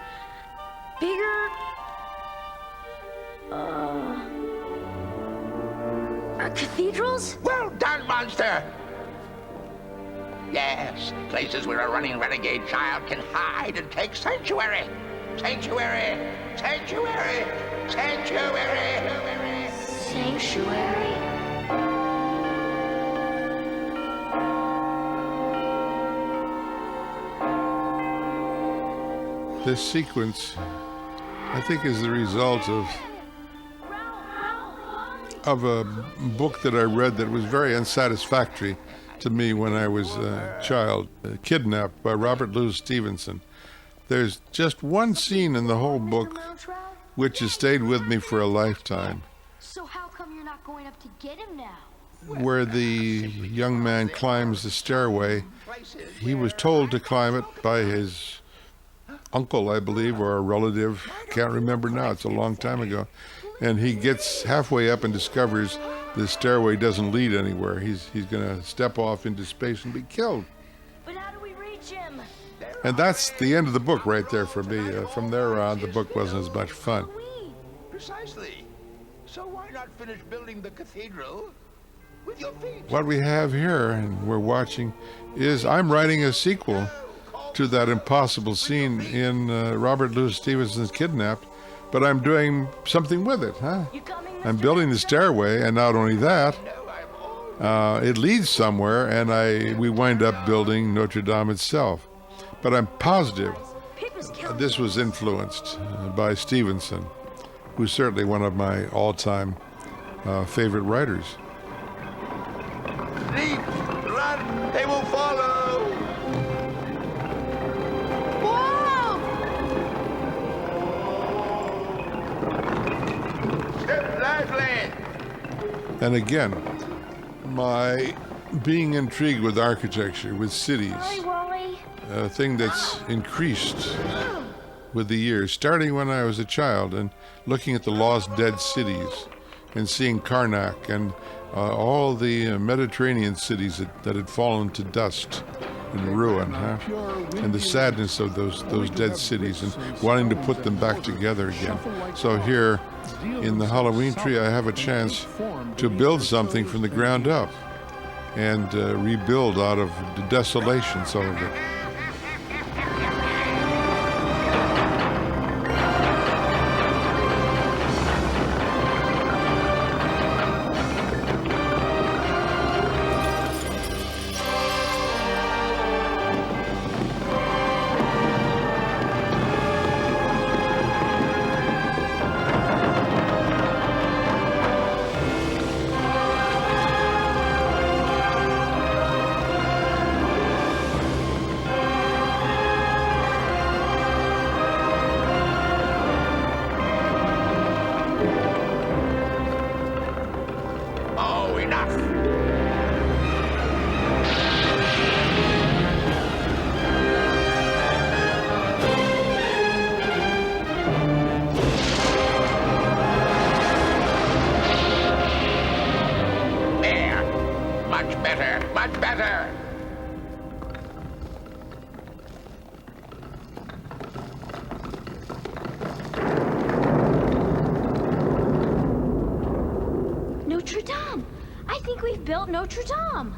Cathedrals? Well done, monster! Yes, places where a running renegade child can hide and take sanctuary. Sanctuary! Sanctuary! Sanctuary! Sanctuary? This sequence, I think, is the result of a book that I read that was very unsatisfactory to me when I was a child, Kidnapped by Robert Louis Stevenson. There's just one scene in the whole book which has stayed with me for a lifetime, So how come you're not going up to get him now? where the young man climbs the stairway. He was told to climb it by his uncle, I believe, or a relative. Can't remember now. It's a long time ago. And he gets halfway up and discovers the stairway doesn't lead anywhere. He's going to step off into space and be killed. But how do we reach him? And that's the end of the book right there for me. From there on, the book wasn't as much fun. Precisely. So why not finish building the cathedral with your feet? What we have here, and we're watching, is I'm writing a sequel to that impossible scene in Robert Louis Stevenson's Kidnapped, but I'm doing something with it, huh? I'm building the stairway, and not only that, it leads somewhere, and we wind up building Notre Dame itself. But I'm positive this was influenced by Stevenson, who's certainly one of my all-time favorite writers. Leap! Run! They will follow! Whoa! Step lively! And again, my being intrigued with architecture, with cities, Wally. a thing that's increased with the years, starting when I was a child and looking at the lost dead cities and seeing Karnak and all the Mediterranean cities that had fallen to dust and ruin, huh? And the sadness of those dead cities and wanting to put them back together again. So here in the Halloween tree, I have a chance to build something from the ground up and rebuild out of the desolation some of it. Oh, enough! There. Much better, much better. Notre Dame. I think we've built Notre Dame.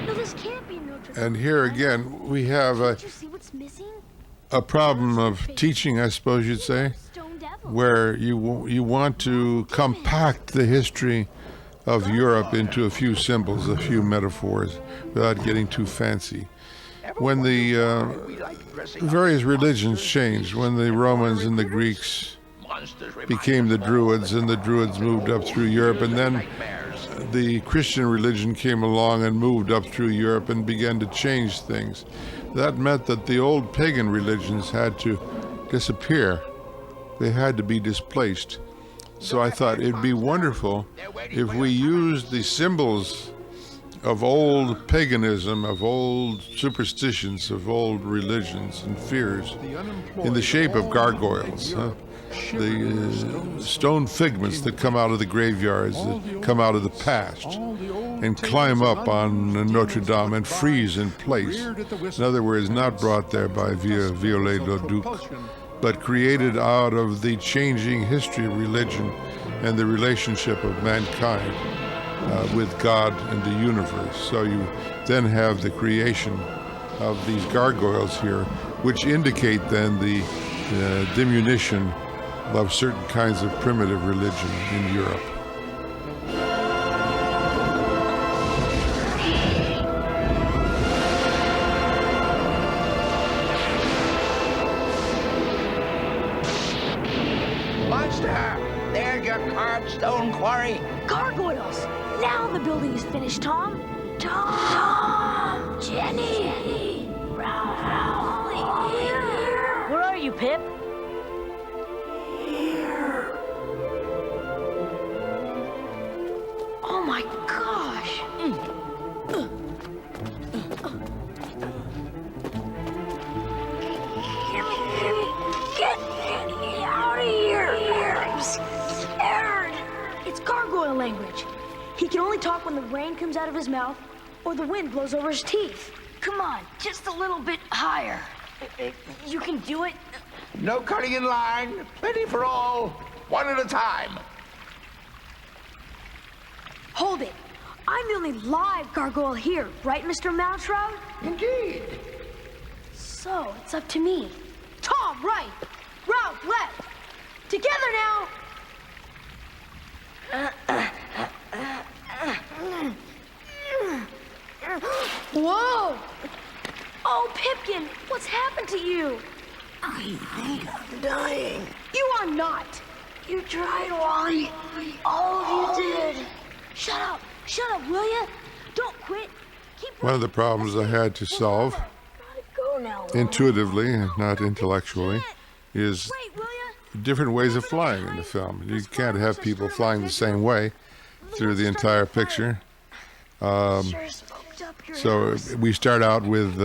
No, this can't be Notre Dame. And here again, we have Can't you see what's missing? a problem of teaching, I suppose you'd say, Stone Devil. where you want to compact the history of Europe into a few symbols, a few metaphors, without getting too fancy. When the various religions changed, when the Romans and the Greeks became the Druids, and the Druids moved up through Europe, and then the Christian religion came along and moved up through Europe and began to change things. That meant that the old pagan religions had to disappear. They had to be displaced. So I thought it'd be wonderful if we used the symbols of old paganism, of old superstitions, of old religions and fears in the shape of gargoyles. The stone figments that come out of the graveyards, that come out of the past, and climb up on Notre Dame and freeze in place. In other words, not brought there by Viollet-le-Duc, but created out of the changing history of religion and the relationship of mankind. with God and the universe. So you then have the creation of these gargoyles here, which indicate then the diminution of certain kinds of primitive religion in Europe. Monster! There's your carved stone quarry. Gargoyles! Now the building is finished, Tom. Tom! Jenny! Ralph! Where are you, Pip? Here. Oh my gosh! Get me out of here! I'm scared. It's gargoyle language. He can only talk when the rain comes out of his mouth or the wind blows over his teeth. Come on, just a little bit higher. You can do it. No cutting in line. Plenty for all. One at a time. Hold it. I'm the only live gargoyle here, right, Mr. Mountshroud? Indeed. So, it's up to me. Tom, right. Ralph, left. Together now. Whoa! Oh, Pipkin, what's happened to you? I think I'm dying. You are not. You tried, Wally. All of you did. Shut up, will you? Don't quit. Keep One of the problems I had to solve Gotta go now. intuitively and not intellectually is Wait, will you? different ways of flying in the film. You can't have people flying the same way through the entire picture. Sure smoked up your So house. we start out with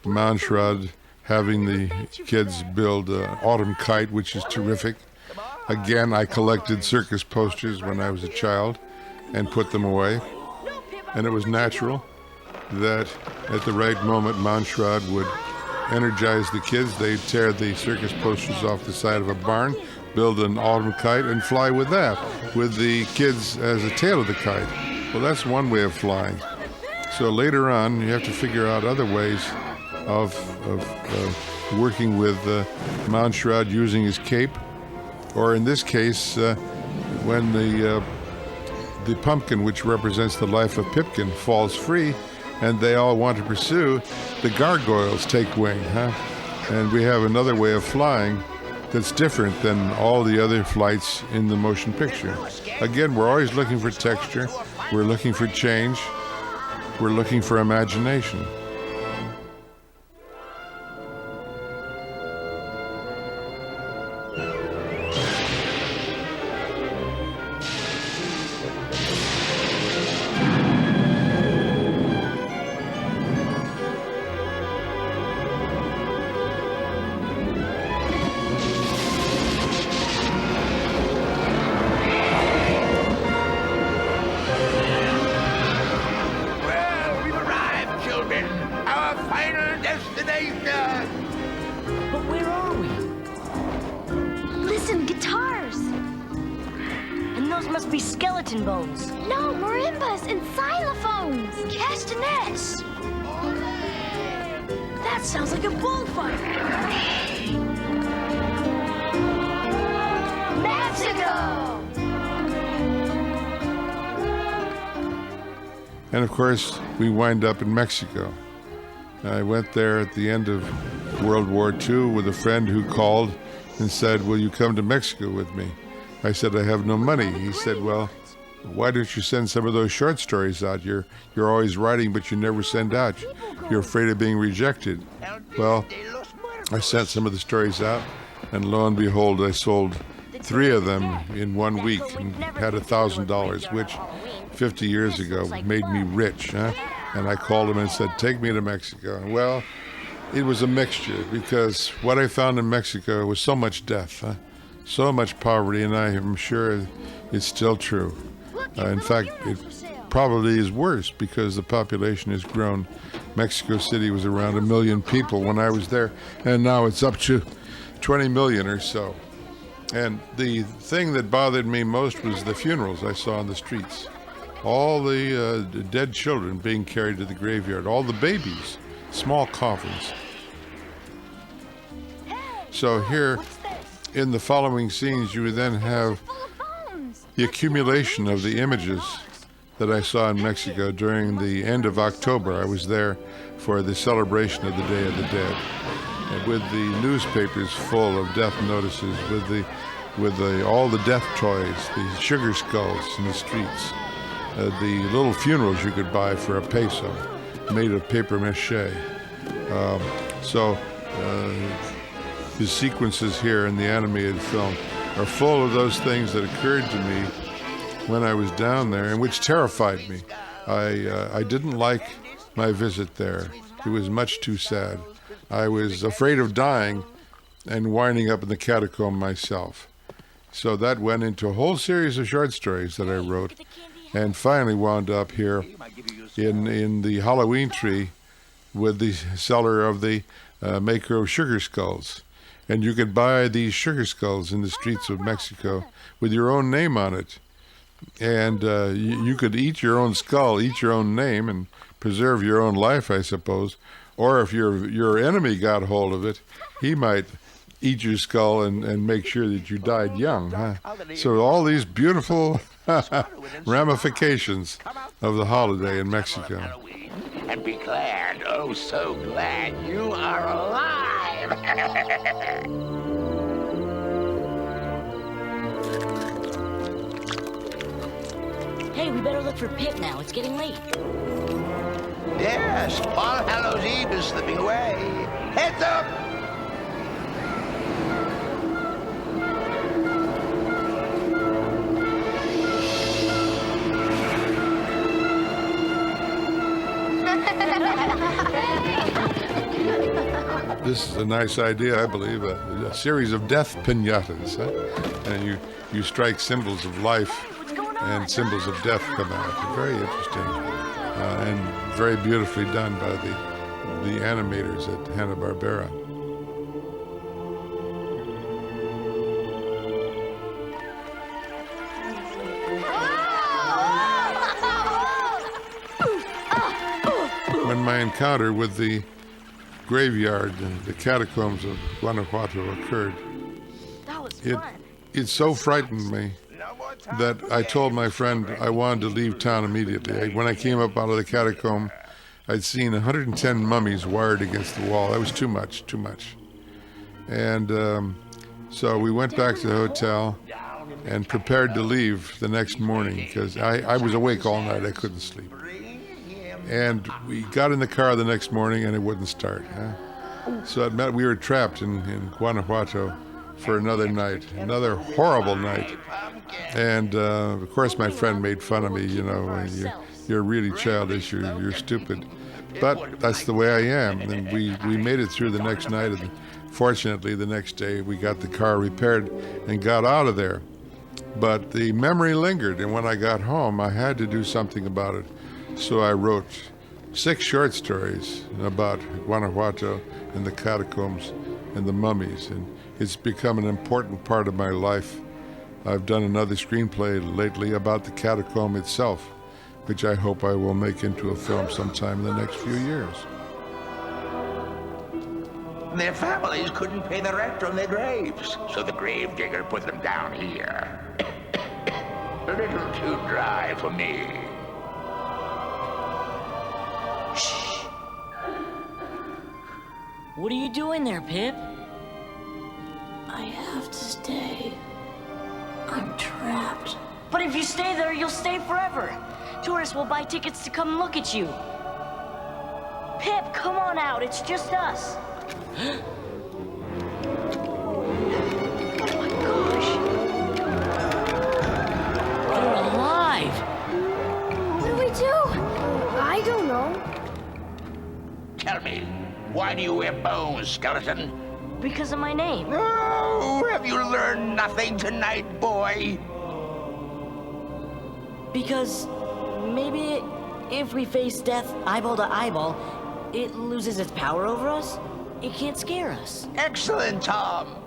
Mountshroud having the kids build an autumn kite, which is terrific. Again, I collected circus posters when I was a child and put them away. And it was natural that at the right moment, Mountshroud would energize the kids. They'd tear the circus posters off the side of a barn, build an autumn kite, and fly with that, with the kids as the tail of the kite. Well, that's one way of flying. So later on, you have to figure out other ways of working with Mountshroud using his cape, or in this case, when the pumpkin, which represents the life of Pipkin, falls free, and they all want to pursue, the gargoyles take wing, huh? And we have another way of flying that's different than all the other flights in the motion picture. Again, we're always looking for texture, we're looking for change, we're looking for imagination. Well, we've arrived, children. Our final destination. But where are we? Listen, guitars. And those must be skeleton bones. No, marimbas and xylophones. Castanets. That sounds like a bullfight. Mexico! And of course, we wind up in Mexico. I went there at the end of World War II with a friend who called and said, "Will you come to Mexico with me?" I said, "I have no money." He said, "Well, why don't you send some of those short stories out? You're always writing, but you never send out. You're afraid of being rejected." Well, I sent some of the stories out, and lo and behold, I sold 3 of them in 1 week and had $1,000, which 50 years ago made me rich, huh? And I called him and said, "Take me to Mexico." Well, it was a mixture, because what I found in Mexico was so much death, huh? So much poverty, and I am sure it's still true. In fact, it probably is worse because the population has grown. Mexico City was around 1 million people when I was there, and now it's up to 20 million or so. And the thing that bothered me most was the funerals I saw on the streets. all the dead children being carried to the graveyard, all the babies, small coffins. So here, in the following scenes, you would then have the accumulation of the images that I saw in Mexico during the end of October. I was there for the celebration of the Day of the Dead, and with the newspapers full of death notices, with all the death toys, the sugar skulls in the streets, the little funerals you could buy for a peso, made of paper mache. The sequences here in the animated film are full of those things that occurred to me when I was down there, and which terrified me. I didn't like my visit there. It was much too sad. I was afraid of dying and winding up in the catacomb myself. So that went into a whole series of short stories that I wrote, and finally wound up here in the Halloween tree with the seller of the maker of sugar skulls. And you could buy these sugar skulls in the streets of Mexico with your own name on it. And you could eat your own skull, eat your own name, and preserve your own life, I suppose. Or if your enemy got hold of it, he might eat your skull and make sure that you died young. Huh? So all these beautiful ramifications of the holiday in Mexico. And be glad, oh so glad you are alive. Hey, we better look for Pip now. It's getting late. Yes, All Hallows Eve is slipping away. Heads up! This is a nice idea, I believe, a series of death piñatas. Huh? And you strike symbols of life and symbols of death come out. Very interesting and very beautifully done by the animators at Hanna-Barbera. When my encounter with the graveyard and the catacombs of Guanajuato occurred, it so frightened me that I told my friend I wanted to leave town immediately. When I came up out of the catacomb, I'd seen 110 mummies wired against the wall. That was too much. And so we went back to the hotel and prepared to leave the next morning because I was awake all night. I couldn't sleep. And we got in the car the next morning and it wouldn't start. Huh? So it meant we were trapped in Guanajuato for another night, another horrible night. And of course my friend made fun of me, you know, you're really childish, you're stupid. But that's the way I am. And we made it through the next night. And fortunately, the next day we got the car repaired and got out of there. But the memory lingered, and when I got home, I had to do something about it. So I wrote 6 short stories about Guanajuato and the catacombs and the mummies, and it's become an important part of my life. I've done another screenplay lately about the catacomb itself, which I hope I will make into a film sometime in the next few years. Their families couldn't pay the rent on their graves, so the gravedigger put them down here. A little too dry for me. Shh. What are you doing there, Pip? I have to stay. I'm trapped. But if you stay there, you'll stay forever. Tourists will buy tickets to come look at you. Pip, come on out. It's just us. Oh my gosh. You're alive. What do we do? I don't know. Tell me, why do you wear bones, skeleton? Because of my name. Oh, have you learned nothing tonight, boy? Because maybe if we face death eyeball to eyeball, it loses its power over us. It can't scare us. Excellent, Tom.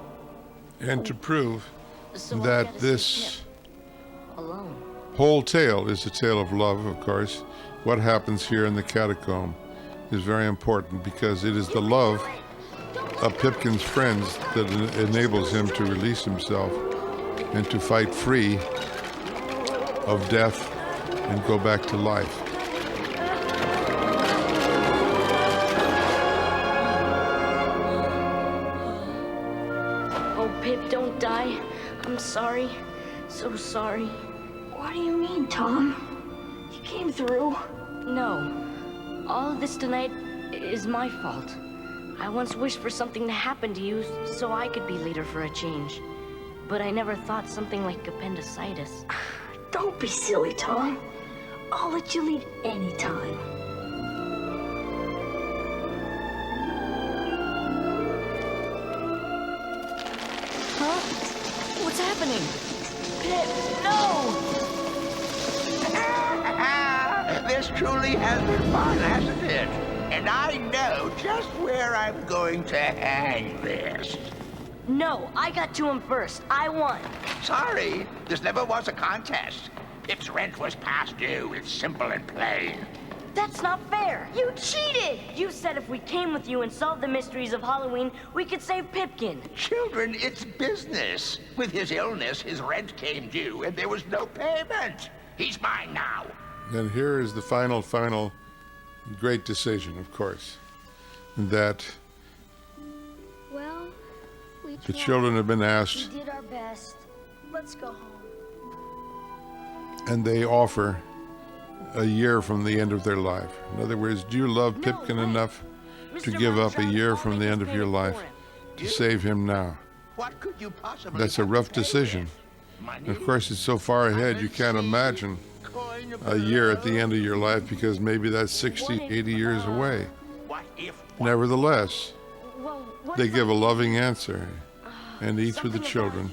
And to prove So I that gotta see this Pip alone. whole tale is a tale of love, of course. What happens here in the catacomb is very important because it is the love of Pipkin's friends that enables him to release himself and to fight free of death and go back to life. Oh, Pip, don't die. I'm sorry. So sorry. What do you mean, Tom? You came through. No. All of this tonight is my fault. I once wished for something to happen to you so I could be leader for a change. But I never thought something like appendicitis. Don't be silly, Tom. I'll let you lead anytime. Huh? What's happening? Pip, no! This truly has been fun, hasn't it? And I know just where I'm going to hang this. No, I got to him first. I won. Sorry, this never was a contest. Pip's rent was past due. It's simple and plain. That's not fair. You cheated! You said if we came with you and solved the mysteries of Halloween, we could save Pipkin. Children, it's business. With his illness, his rent came due, and there was no payment. He's mine now. And here is the final great decision, of course, that Well, we the children have been asked, did our best. Let's go home. and they offer a year from the end of their life. In other words, do you love Pipkin enough to give up a year from the end of your life to save him now? What could you possibly That's a rough decision. And of course, it's so far ahead, you can't imagine a year at the end of your life because maybe that's 60, 80 years away. Nevertheless, they give a loving answer, and each of the children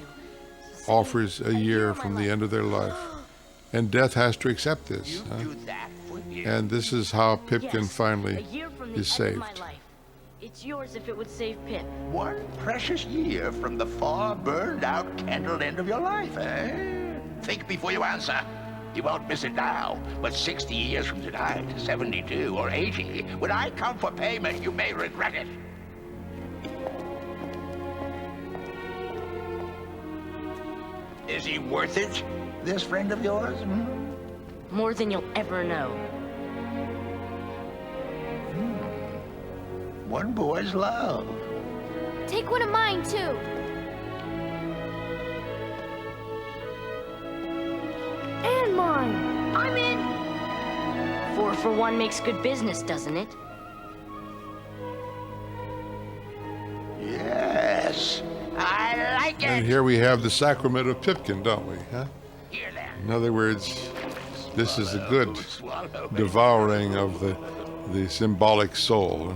offers a year from the end of their life. And Death has to accept this. And this is how Pipkin finally is saved. It's yours if it would save Pip. One precious year from the far burned out candle end of your life, eh? Think before you answer. You won't miss it now, but 60 years from tonight, 72 or 80, when I come for payment, you may regret it. Is he worth it, this friend of yours? More than you'll ever know. One boy's love. Take one of mine, too. And mine. I'm in. 4 for 1 makes good business, doesn't it? Yes, I like it. And here we have the sacrament of Pipkin, don't we? Huh? Here then. In other words, this is a good devouring of the symbolic soul.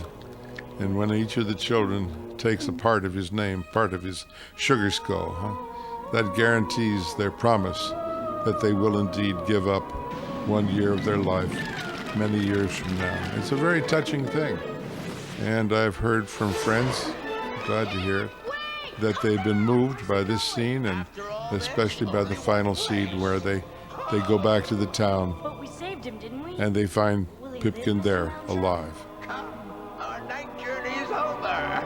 And when each of the children takes a part of his name, part of his sugar skull, that guarantees their promise that they will indeed give up 1 year of their life many years from now. It's a very touching thing. And I've heard from friends, glad to hear it, that they've been moved by this scene, and especially by the final scene where they go back to the town But we saved him, didn't we? and they find Pipkin there, alive. Our night journey is over.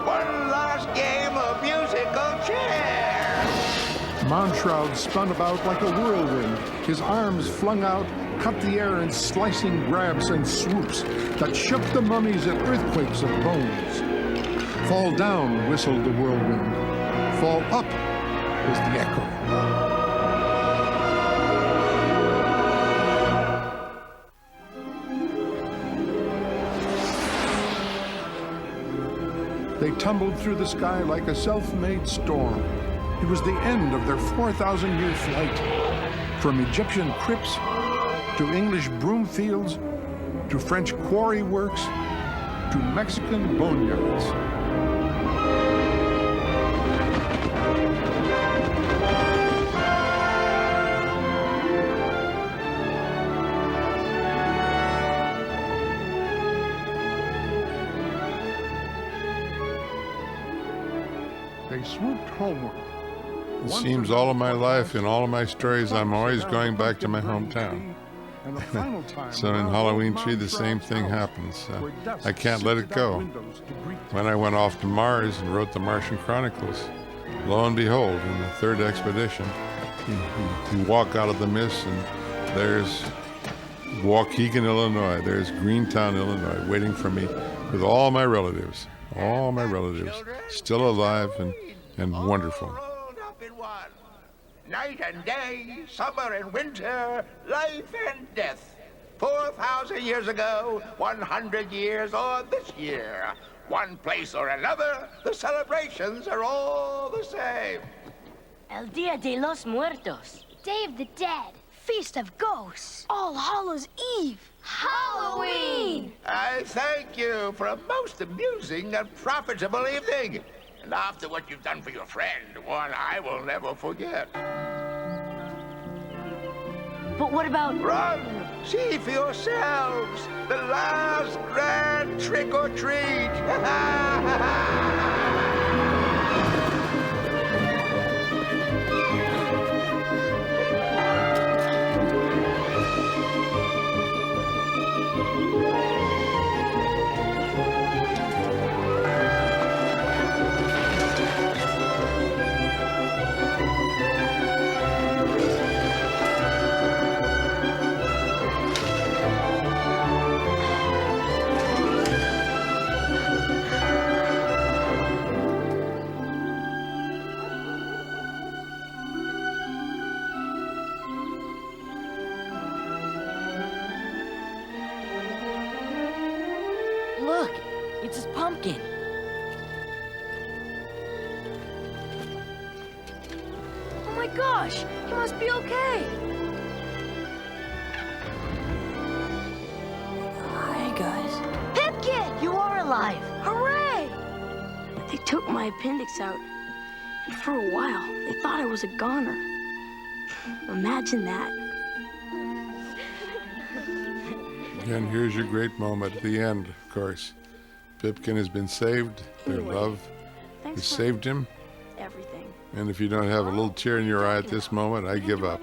One last game of musical chairs. Monshroud spun about like a whirlwind, his arms flung out, cut the air in slicing grabs and swoops that shook the mummies at earthquakes of bones. Fall down, whistled the whirlwind. Fall up was the echo. They tumbled through the sky like a self-made storm. It was the end of their 4,000-year flight. From Egyptian crypts to English broomfields to French quarry works to Mexican boneyards. They swooped homeward. It seems all of my life, in all of my stories, I'm always going back to my hometown. So in Halloween Tree, the same thing happens. I can't let it go. When I went off to Mars and wrote the Martian Chronicles, lo and behold, in the third expedition, you walk out of the mist and there's Waukegan, Illinois. There's Greentown, Illinois, waiting for me with all my relatives, still alive and wonderful. Rolled up in one. Night and day, summer and winter, life and death. 4,000 years ago, 100 years, or this year. One place or another, the celebrations are all the same. El Dia de los Muertos. Day of the Dead. Feast of Ghosts. All Hallows Eve. Halloween! I thank you for a most amusing and profitable evening. And after what you've done for your friend, one I will never forget. But what about... Run! See for yourselves! The last grand trick or treat! Look, it's his pumpkin. Oh my gosh, he must be okay. Hi, guys. Pipkin! You are alive. Hooray! They took my appendix out, and for a while, they thought I was a goner. Imagine that. And here's your great moment at the end, of course. Pipkin has been saved. Their Anyway, love Thanks has for saved him. everything. And if you don't have a little tear in your eye at this moment, I give up.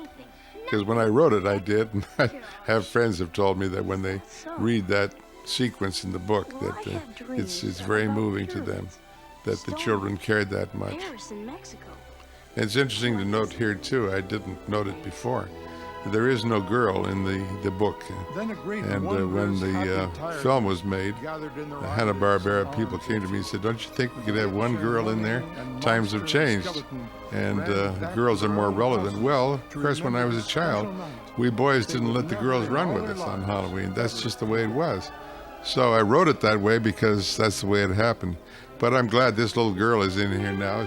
Because when I wrote it, I did. And I have friends have told me that when they read that sequence in the book, that it's very moving to them, that the children cared that much. Paris and Mexico. And it's interesting to note here, too, I didn't note it before, there is no girl in the book. And when the film was made, Hanna-Barbera people came to me and said, don't you think we could have one girl in there? Times have changed, and girls are more relevant. Well, of course, when I was a child, we boys didn't let the girls run with us on Halloween. That's just the way it was. So I wrote it that way because that's the way it happened. But I'm glad this little girl is in here now.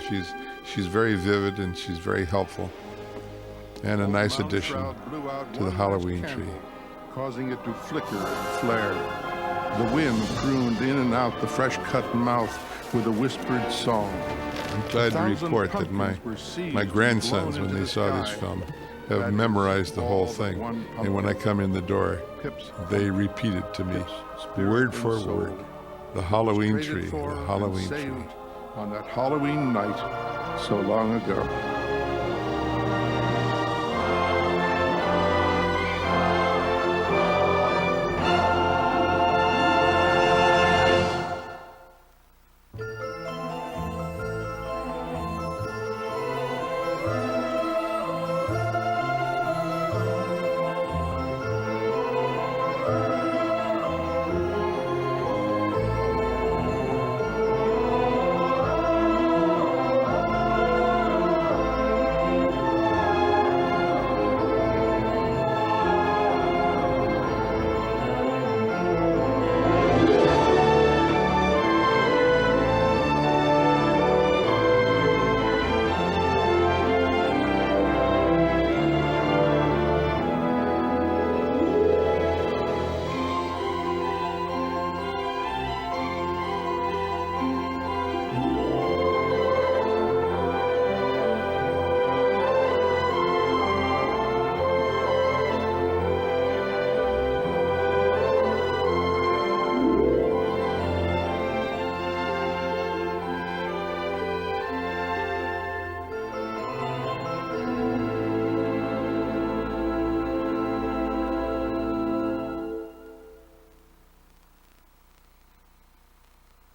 She's very vivid and she's very helpful. And a nice addition to the Halloween tree. Causing it to flicker and flare. The wind crooned in and out the fresh-cut mouth with a whispered song. I'm glad to report that my grandsons, when they saw this film, have memorized the whole thing. And when I come in the door, they repeat it to me, word for word. The Halloween tree, the Halloween tree. On that Halloween night so long ago.